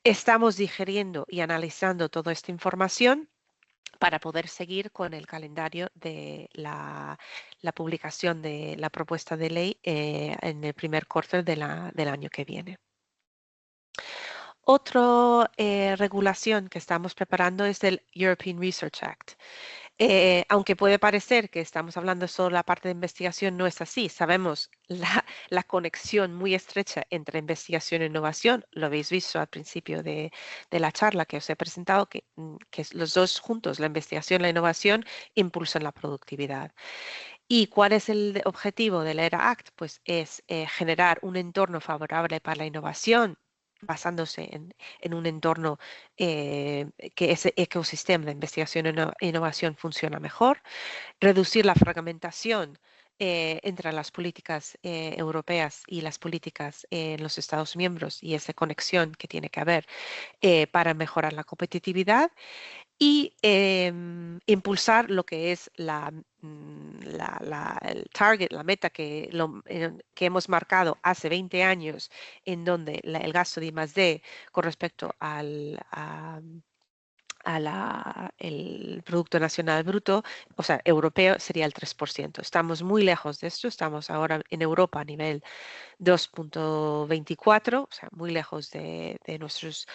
Estamos digiriendo y analizando toda esta información para poder seguir con el calendario de la publicación de la propuesta de ley en el primer quarter del año que viene. Otra regulación que estamos preparando es el European Research Act. Aunque puede parecer que estamos hablando solo de la parte de investigación, no es así. Sabemos la conexión muy estrecha entre investigación e innovación. Lo habéis visto al principio de la charla que os he presentado, que los dos juntos, la investigación y la innovación, impulsan la productividad. ¿Y cuál es el objetivo del ERA Act? Pues es generar un entorno favorable para la innovación, basándose en un entorno que ese ecosistema de investigación e innovación funciona mejor, reducir la fragmentación entre las políticas europeas y las políticas en los Estados miembros y esa conexión que tiene que haber para mejorar la competitividad y impulsar lo que es el target, la meta que hemos marcado hace 20 años, en donde el gasto de I+D con respecto a el Producto Nacional Bruto, o sea, europeo, sería el 3%. Estamos muy lejos de esto, estamos ahora en Europa a nivel 2.24, o sea, muy lejos de nuestros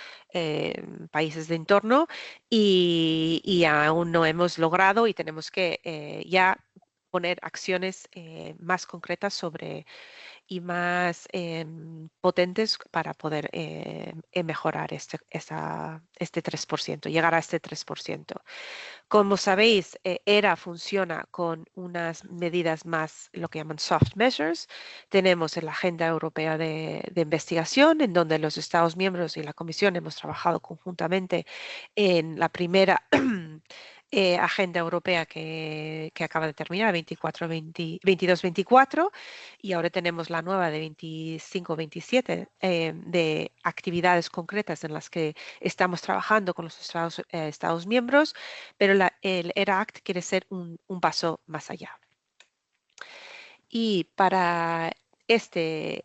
países de entorno y aún no hemos logrado y tenemos que ya poner acciones más concretas y más potentes para poder mejorar este 3%, llegar a este 3%. Como sabéis, ERA funciona con unas medidas más, lo que llaman soft measures. Tenemos la Agenda Europea de Investigación, en donde los Estados miembros y la Comisión hemos trabajado conjuntamente en la primera Agenda Europea que acaba de terminar, 22-24, y ahora tenemos la nueva de 25-27 de actividades concretas en las que estamos trabajando con los Estados miembros, pero el ERA Act quiere ser un paso más allá. Y para este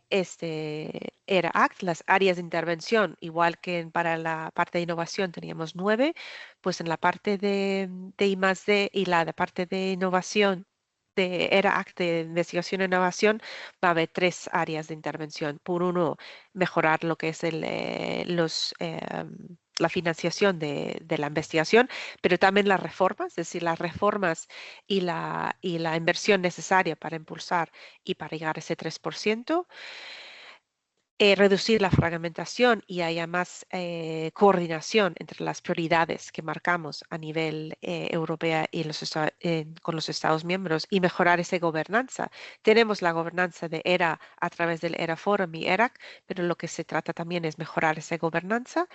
ERA Act, las áreas de intervención, igual que para la parte de innovación teníamos 9, pues en la parte de I+D y la parte de innovación de ERA Act de investigación e innovación va a haber 3 áreas de intervención. Por uno, mejorar lo que es la financiación de la investigación, pero también las reformas, es decir, las reformas y la inversión necesaria para impulsar y para llegar a ese 3%. Reducir la fragmentación y haya más coordinación entre las prioridades que marcamos a nivel europeo y con los Estados miembros y mejorar esa gobernanza. Tenemos la gobernanza de ERA a través del ERA Forum y ERAC, pero lo que se trata también es mejorar esa gobernanza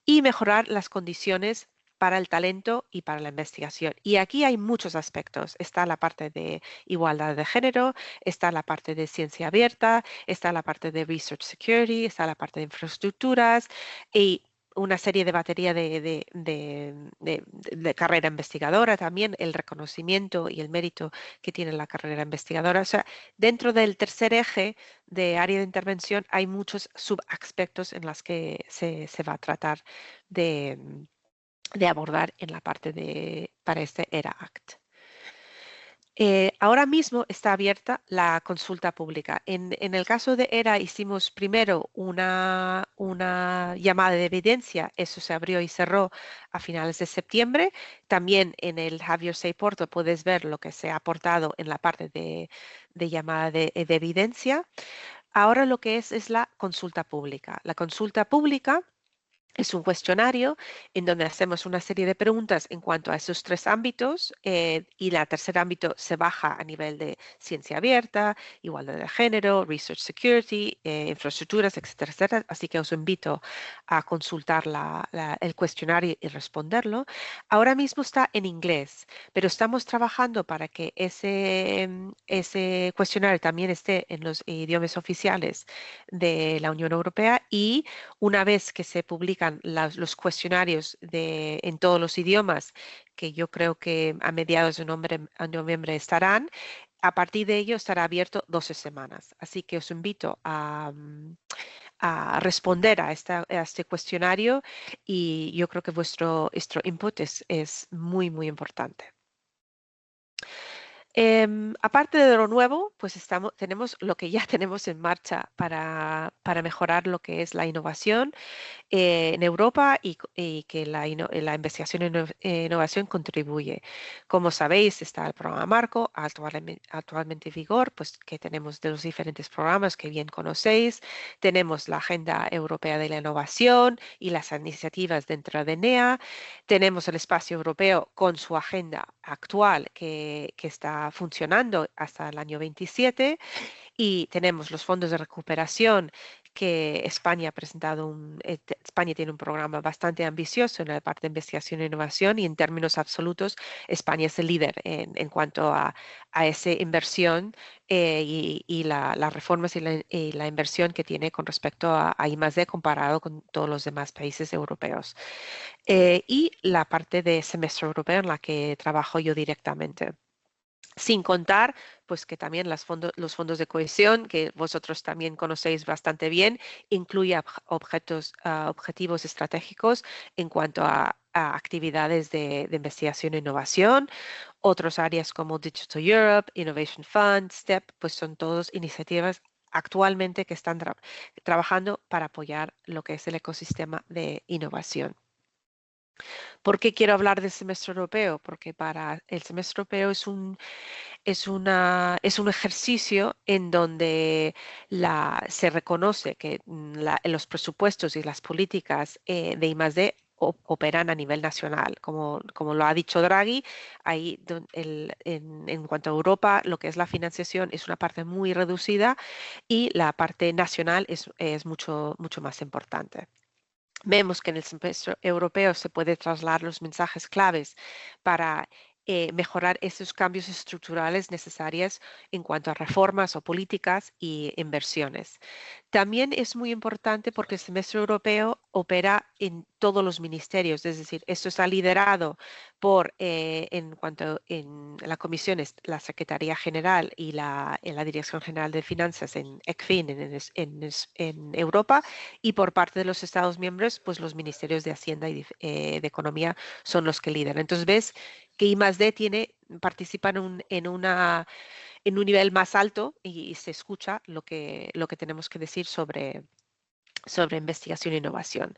y mejorar las condiciones para el talento y para la investigación. Y aquí hay muchos aspectos. Está la parte de igualdad de género, está la parte de ciencia abierta, está la parte de research security, está la parte de infraestructuras y una serie de batería de carrera investigadora también, el reconocimiento y el mérito que tiene la carrera investigadora. O sea, dentro del tercer eje de área de intervención hay muchos subaspectos en los que se va a tratar de abordar en la parte para este ERA Act. Ahora mismo está abierta la consulta pública. En el caso de ERA hicimos primero una llamada de evidencia, eso se abrió y cerró a finales de septiembre. También en el Have Your Say Portal puedes ver lo que se ha aportado en la parte de llamada de evidencia. Ahora lo que es la consulta pública. La consulta pública es un cuestionario en donde hacemos una serie de preguntas en cuanto a esos 3 ámbitos y el tercer ámbito se baja a nivel de ciencia abierta, igualdad de género, research security, infraestructuras, etcétera, etcétera. Así que os invito a consultar el cuestionario y responderlo. Ahora mismo está en inglés, pero estamos trabajando para que ese cuestionario también esté en los idiomas oficiales de la Unión Europea y una vez que se publican los cuestionarios en todos los idiomas, que yo creo que a mediados de noviembre estarán, a partir de ello estará abierto 12 semanas. Así que os invito a responder a este cuestionario y yo creo que vuestro input es muy, muy importante. Aparte de lo nuevo, pues tenemos lo que ya tenemos en marcha para mejorar lo que es la innovación en Europa y que la investigación e innovación contribuye. Como sabéis, está el programa Marco, actualmente en vigor, pues que tenemos de los diferentes programas que bien conocéis. Tenemos la Agenda Europea de la Innovación y las iniciativas dentro de NEA. Tenemos el Espacio Europeo con su agenda actual que está funcionando hasta el año 27 y tenemos los fondos de recuperación que España ha presentado. España tiene un programa bastante ambicioso en la parte de investigación e innovación y en términos absolutos España es el líder en cuanto a esa inversión y las reformas y la inversión que tiene con respecto a I+D comparado con todos los demás países europeos. Y la parte de semestre europeo en la que trabajo yo directamente. Sin contar, pues que también los fondos de cohesión, que vosotros también conocéis bastante bien, incluye objetivos estratégicos en cuanto a actividades de investigación e innovación. Otras áreas como Digital Europe, Innovation Fund, STEP, pues son todas iniciativas actualmente que están trabajando para apoyar lo que es el ecosistema de innovación. ¿Por qué quiero hablar del semestre europeo? Porque para el semestre europeo es un ejercicio en donde se reconoce que los presupuestos y las políticas de I+D operan a nivel nacional. Como lo ha dicho Draghi, ahí en cuanto a Europa, lo que es la financiación es una parte muy reducida y la parte nacional es mucho más importante. Vemos que en el semestre europeo se puede trasladar los mensajes claves para mejorar esos cambios estructurales necesarios en cuanto a reformas o políticas y inversiones. También es muy importante porque el semestre europeo opera en todos los ministerios, es decir, esto está liderado por, en la comisión, la Secretaría General y la Dirección General de Finanzas en ECFIN en Europa, y por parte de los Estados miembros, pues los ministerios de Hacienda y de Economía son los que lideran. Entonces ves que I+D participa en un nivel más alto y se escucha lo que tenemos que decir sobre investigación e innovación.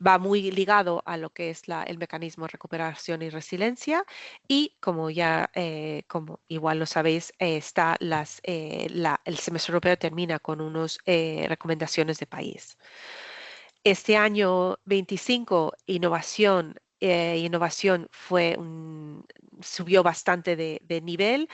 Va muy ligado a lo que es el mecanismo de recuperación y resiliencia y como igual lo sabéis, el semestre europeo termina con unas recomendaciones de país. Este año 25, innovación subió bastante de nivel.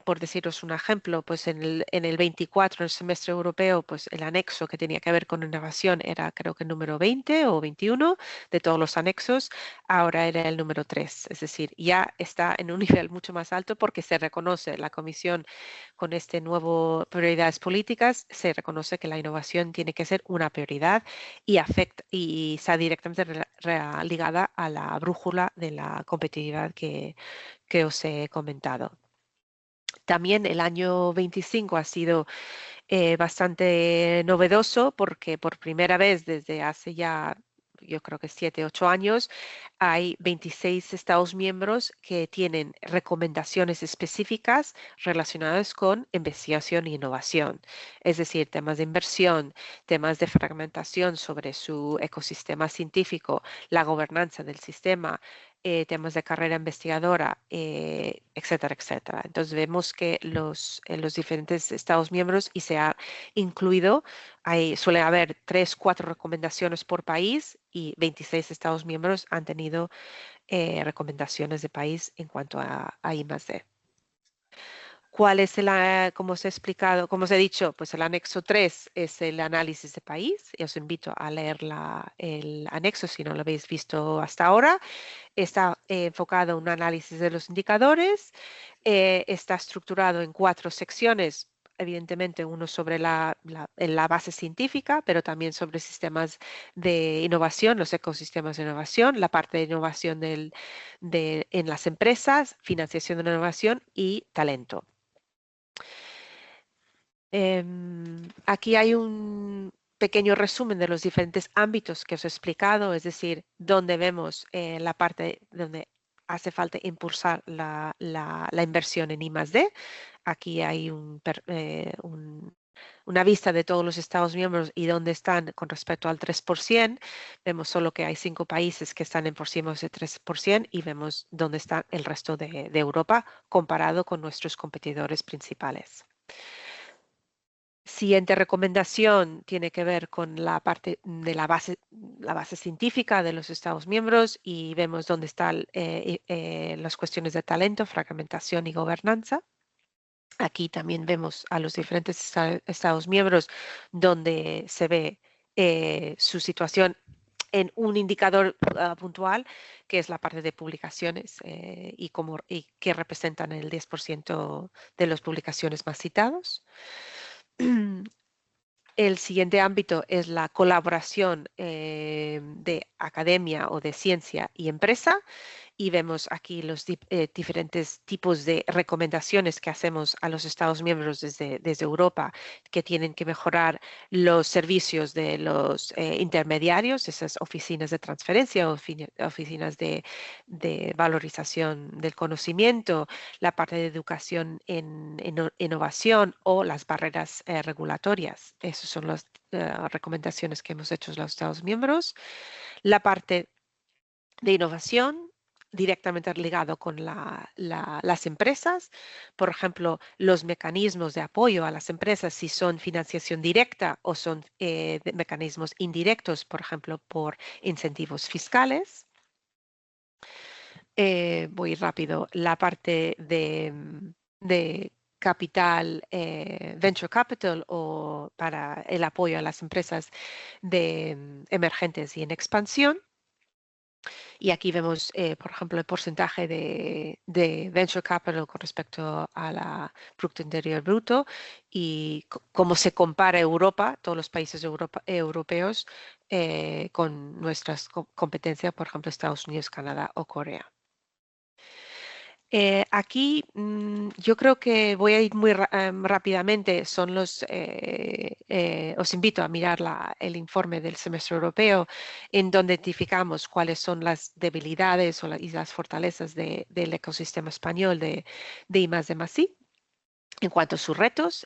Por deciros un ejemplo, pues en el 24, en el semestre europeo, pues el anexo que tenía que ver con innovación era creo que el número 20 o 21 de todos los anexos, ahora era el número 3, es decir, ya está en un nivel mucho más alto porque se reconoce la Comisión con este nuevo prioridades políticas, se reconoce que la innovación tiene que ser una prioridad y está directamente ligada a la brújula de la competitividad que os he comentado. También el año 25 ha sido bastante novedoso porque por primera vez desde hace ya, yo creo que 7, 8 años, hay 26 Estados miembros que tienen recomendaciones específicas relacionadas con investigación e innovación. Es decir, temas de inversión, temas de fragmentación sobre su ecosistema científico, la gobernanza del sistema, temas de carrera investigadora, etcétera, etcétera. Entonces vemos que los diferentes Estados miembros y se ha incluido, suele haber 3, 4 recomendaciones por país y 26 Estados miembros han tenido recomendaciones de país en cuanto a I+D. ¿Cuál es como os he explicado, como os he dicho, pues el anexo 3 es el análisis de país. Y os invito a leer el anexo si no lo habéis visto hasta ahora. Está enfocado en un análisis de los indicadores. Está estructurado en 4 secciones. Evidentemente, uno sobre la base científica, pero también sobre sistemas de innovación, los ecosistemas de innovación, la parte de innovación en las empresas, financiación de la innovación y talento. Aquí hay un pequeño resumen de los diferentes ámbitos que os he explicado, es decir, donde vemos la parte donde hace falta impulsar la inversión en I+D. Aquí hay una vista de todos los Estados miembros y dónde están con respecto al 3%. Vemos solo que hay 5 países que están por encima de ese 3% y vemos dónde está el resto de Europa comparado con nuestros competidores principales. Siguiente recomendación tiene que ver con la parte de la base científica de los Estados miembros y vemos dónde están las cuestiones de talento, fragmentación y gobernanza. Aquí también vemos a los diferentes Estados miembros donde se ve su situación en un indicador puntual, que es la parte de publicaciones y que representan el 10% de las publicaciones más citados. El siguiente ámbito es la colaboración de academia o de ciencia y empresa. y vemos aquí los diferentes tipos de recomendaciones que hacemos a los Estados miembros desde Europa, que tienen que mejorar los servicios de los intermediarios, esas oficinas de transferencia, oficinas de valorización del conocimiento, la parte de educación en innovación o las barreras regulatorias. Esas son las recomendaciones que hemos hecho los Estados miembros. La parte de innovación directamente ligado con las empresas, por ejemplo, los mecanismos de apoyo a las empresas, si son financiación directa o son mecanismos indirectos, por ejemplo, por incentivos fiscales. Voy rápido. La parte de capital, venture capital o para el apoyo a las empresas emergentes y en expansión. Y aquí vemos, por ejemplo, el porcentaje de venture capital con respecto a la Producto Interior Bruto y cómo se compara Europa, todos los países europeos, con nuestras competencias, por ejemplo, Estados Unidos, Canadá o Corea. Aquí yo creo que voy a ir muy rápidamente. Son os invito a mirar el informe del semestre europeo en donde identificamos cuáles son las debilidades y las fortalezas del ecosistema español de I+D+I. En cuanto a sus retos,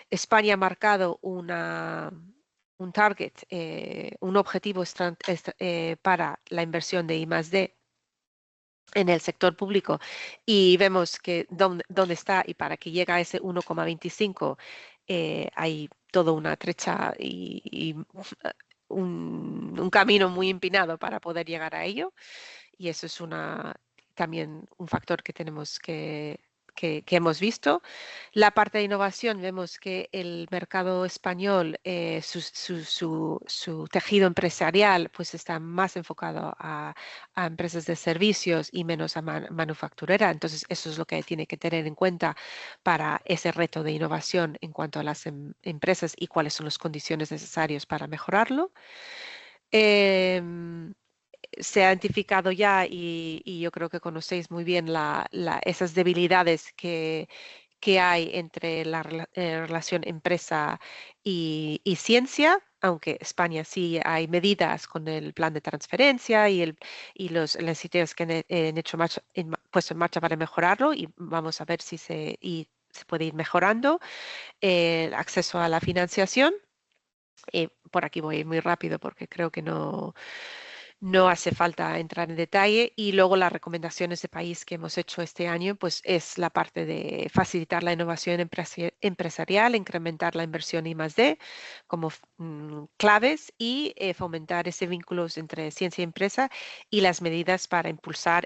España ha marcado un target, un objetivo para la inversión de I+D en el sector público y vemos que dónde está y para que llegue a ese 1,25 hay toda una trecha y un camino muy empinado para poder llegar a ello, y eso es también un factor que tenemos que hemos visto. La parte de innovación, vemos que el mercado español, su tejido empresarial, pues está más enfocado a empresas de servicios y menos a manufacturera. Entonces, eso es lo que tiene que tener en cuenta para ese reto de innovación en cuanto a las empresas y cuáles son las condiciones necesarias para mejorarlo. Se ha identificado ya y yo creo que conocéis muy bien esas debilidades que hay entre la relación empresa y ciencia, aunque España sí hay medidas con el plan de transferencia y las iniciativas que han puesto en marcha para mejorarlo, y vamos a ver si se puede ir mejorando el acceso a la financiación. Por aquí voy muy rápido porque creo que no hace falta entrar en detalle. Y luego las recomendaciones de país que hemos hecho este año, pues es la parte de facilitar la innovación empresarial, incrementar la inversión I+D como claves y fomentar ese vínculo entre ciencia y empresa y las medidas para impulsar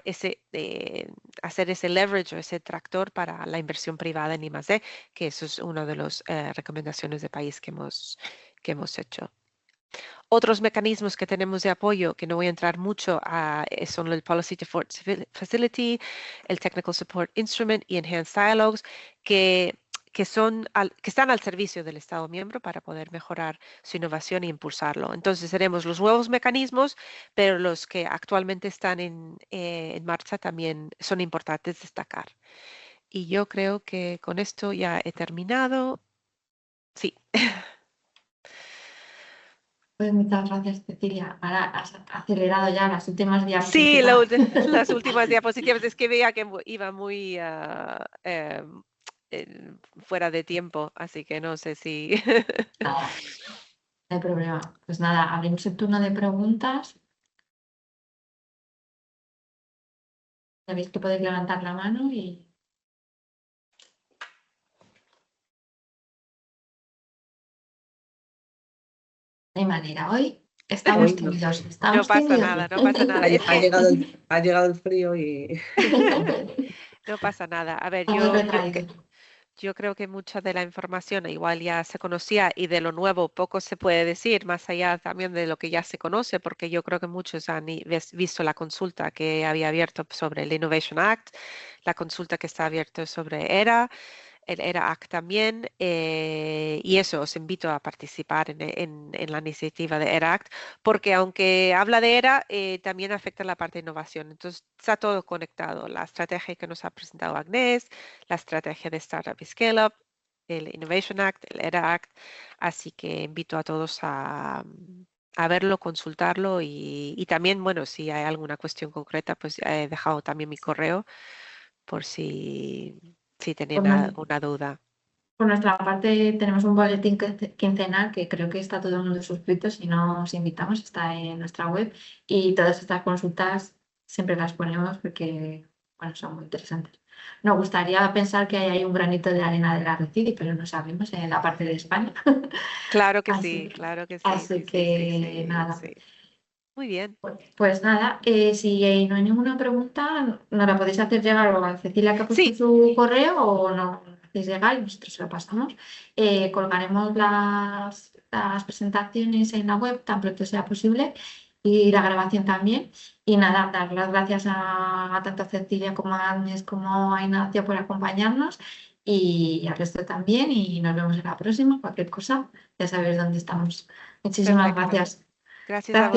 hacer ese leverage o ese tractor para la inversión privada en I+D, que eso es una de las recomendaciones de país que hemos hecho. Otros mecanismos que tenemos de apoyo, que no voy a entrar mucho, son el Policy Support Facility, el Technical Support Instrument y Enhanced Dialogues, que están al servicio del Estado miembro para poder mejorar su innovación e impulsarlo. Entonces, tenemos los nuevos mecanismos, pero los que actualmente están en marcha también son importantes destacar. Y yo creo que con esto ya he terminado. Sí. Pues muchas gracias, Cecilia. Ahora has acelerado ya las últimas diapositivas. Sí, las últimas diapositivas. Es que veía que iba muy fuera de tiempo, así que no sé si... Nada, no hay problema. Pues nada, abrimos el turno de preguntas. Sabéis que podéis levantar la mano y... De manera, hoy estamos tímidos. No pasa nada, no pasa nada. Ha llegado el frío y... No pasa nada. A ver, yo creo que mucha de la información igual ya se conocía y de lo nuevo poco se puede decir, más allá también de lo que ya se conoce, porque yo creo que muchos han visto la consulta que había abierto sobre el Innovation Act, la consulta que está abierta sobre ERA. el ERA Act también, y eso, os invito a participar en la iniciativa de ERA Act, porque aunque habla de ERA, también afecta la parte de innovación. Entonces, está todo conectado. La estrategia que nos ha presentado Agnès, la estrategia de Startup y Scale Up, el Innovation Act, el ERA Act. Así que invito a todos a verlo, consultarlo y también, bueno, si hay alguna cuestión concreta, pues he dejado también mi correo por si tenían Bueno, alguna duda. Por nuestra parte, tenemos un boletín quincenal que creo que está todo el mundo suscrito. Si no, os invitamos, está en nuestra web. Y todas estas consultas siempre las ponemos porque, bueno, son muy interesantes. Nos gustaría pensar que hay un granito de arena de la Recidi, pero no sabemos en la parte de España. Claro que Así- sí, claro que sí. Así sí, que sí, nada. sí. Muy bien. Pues nada, si no hay ninguna pregunta, nos la podéis hacer llegar o a Cecilia que ha puesto Sí. su correo o nos hacéis llegar y nosotros se lo pasamos. Colgaremos las presentaciones en la web tan pronto sea posible y la grabación también. Y nada, dar las gracias a tanto a Cecilia como a Agnès como a Ignacio por acompañarnos y al resto también. Y nos vemos en la próxima. Cualquier cosa, ya sabéis dónde estamos. Muchísimas Perfecto. gracias. Gracias a vosotros.